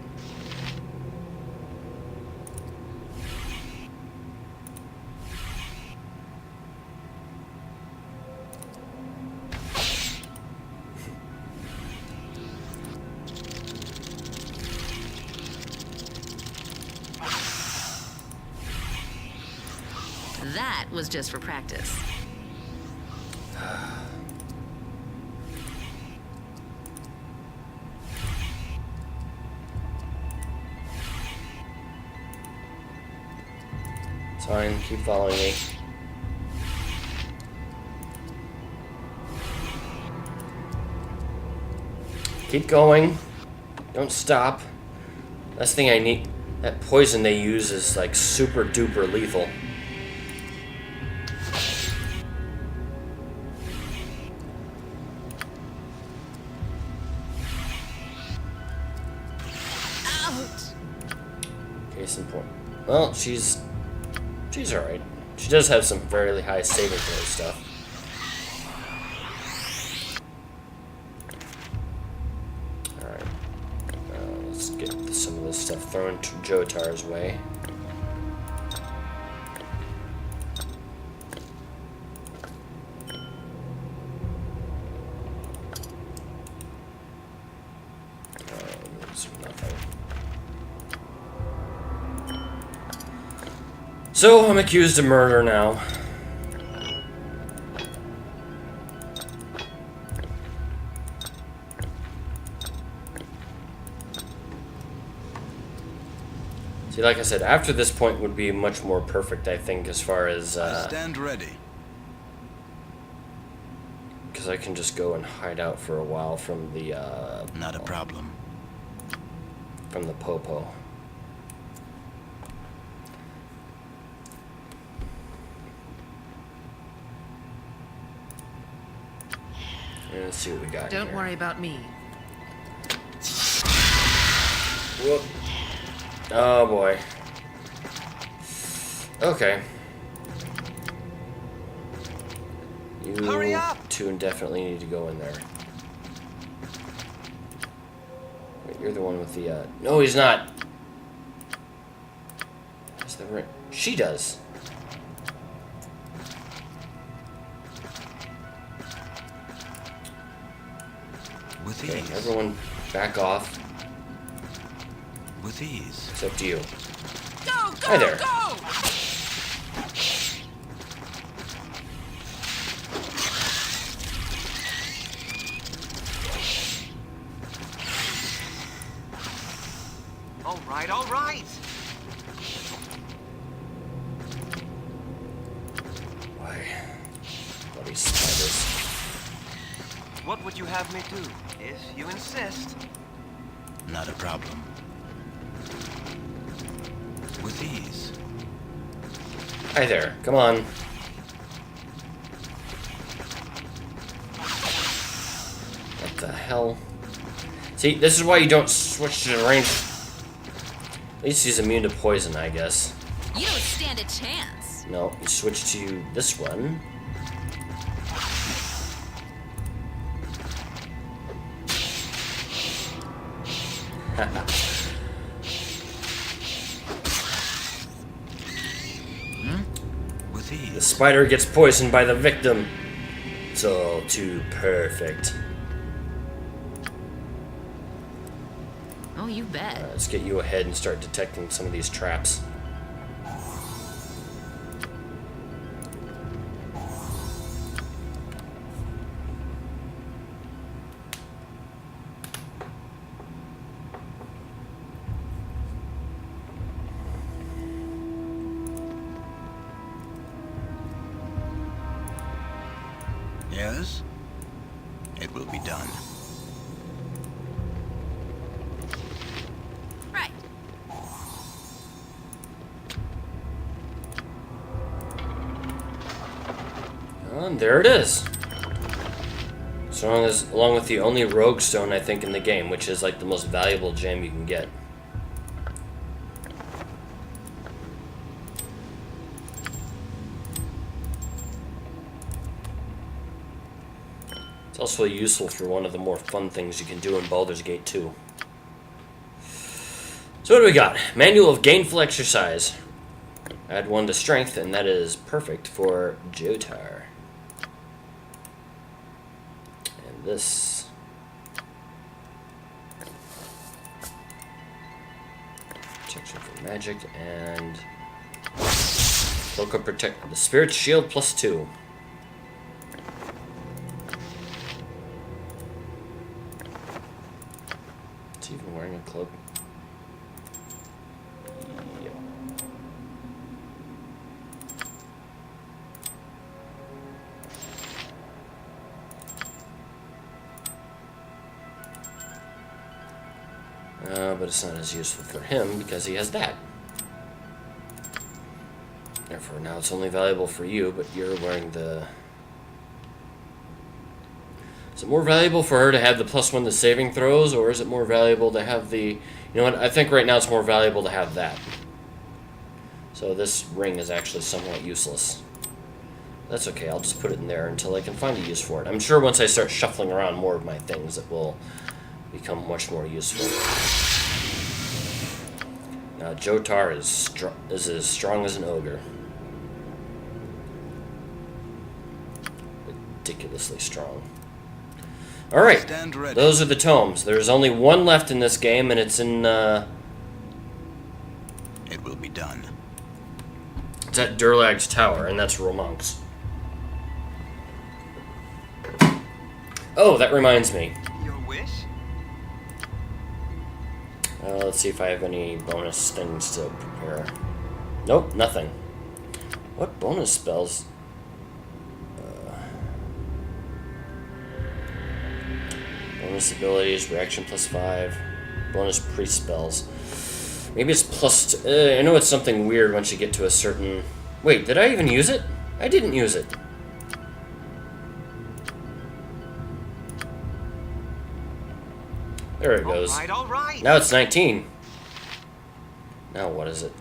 That was just for practice. It's fine, keep following me. Keep going. Don't stop. Last thing I need. That poison they use is like super duper lethal. Case in point. Well, she's alright. She does have some very high saving throw stuff. Alright. Let's get some of this stuff thrown to Jotar's way. So, I'm accused of murder now. See, like I said, after this point would be much more perfect, I think, as far as... stand ready. Because I can just go and hide out for a while from the, Not a problem. From the popo. Let's see what we got. Don't here. worry about me. Whoop. Oh boy. Okay. You Hurry up! two definitely need to go in there. Wait, you're the one with the, No, he's not! Is that right? She does! With Okay, ease. everyone back off. With ease. Except you. Go, go, Hi there. go! All right. Why? Bloody spiders. What would you have me do? If you insist. Not a problem. With ease. Hi there. Come on. What the hell? See, this is why you don't switch to the range. At least he's immune to poison, I guess. You don't stand a chance. No, you switch to this one. With ease. The spider gets poisoned by the victim. It's all too perfect. Oh, you bet. Let's get you ahead and start detecting some of these traps. Yes? It will be done. Right. And there it is. So along with the only rogue stone I think in the game, which is like the most valuable gem you can get. It's also useful for one of the more fun things you can do in Baldur's Gate 2. So what do we got? Manual of Gainful Exercise. Add 1 to Strength, and that is perfect for Jotar. And this. Protection from magic, and Cloak of Protect. The Spirit Shield +2. Is he even wearing a cloak? Yep. But it's not as useful for him because he has that. Therefore, now it's only valuable for you, but you're wearing the... Is it more valuable for her to have the +1 to saving throws, or is it more valuable to have the... You know what, I think right now it's more valuable to have that. So this ring is actually somewhat useless. That's okay, I'll just put it in there until I can find a use for it. I'm sure once I start shuffling around more of my things, it will become much more useful. Now, Jotar is as strong as an ogre. Ridiculously strong. Alright, those are the tomes. There's only one left in this game, and it's in, It will be done. It's at Durlag's Tower, and that's Romanx. Oh, that reminds me. Your wish? Let's see if I have any bonus things to prepare. Nope, nothing. What bonus spells? Bonus abilities, reaction +5, bonus priest spells. Maybe it's I know it's something weird once you get to a certain... Wait, did I even use it? I didn't use it. There it goes. All right. Now it's 19. Now what is it?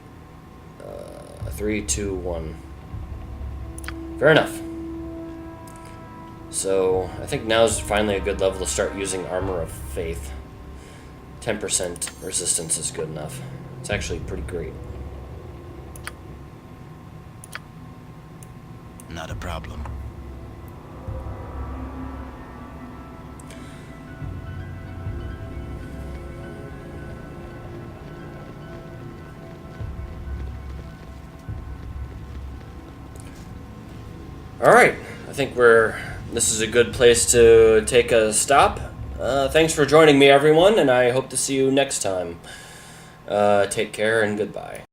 3, 2, 1. Fair enough. So, I think now's finally a good level to start using Armor of Faith. 10% resistance is good enough. It's actually pretty great. Not a problem. Alright, I think this is a good place to take a stop. Thanks for joining me, everyone, and I hope to see you next time. Take care and goodbye.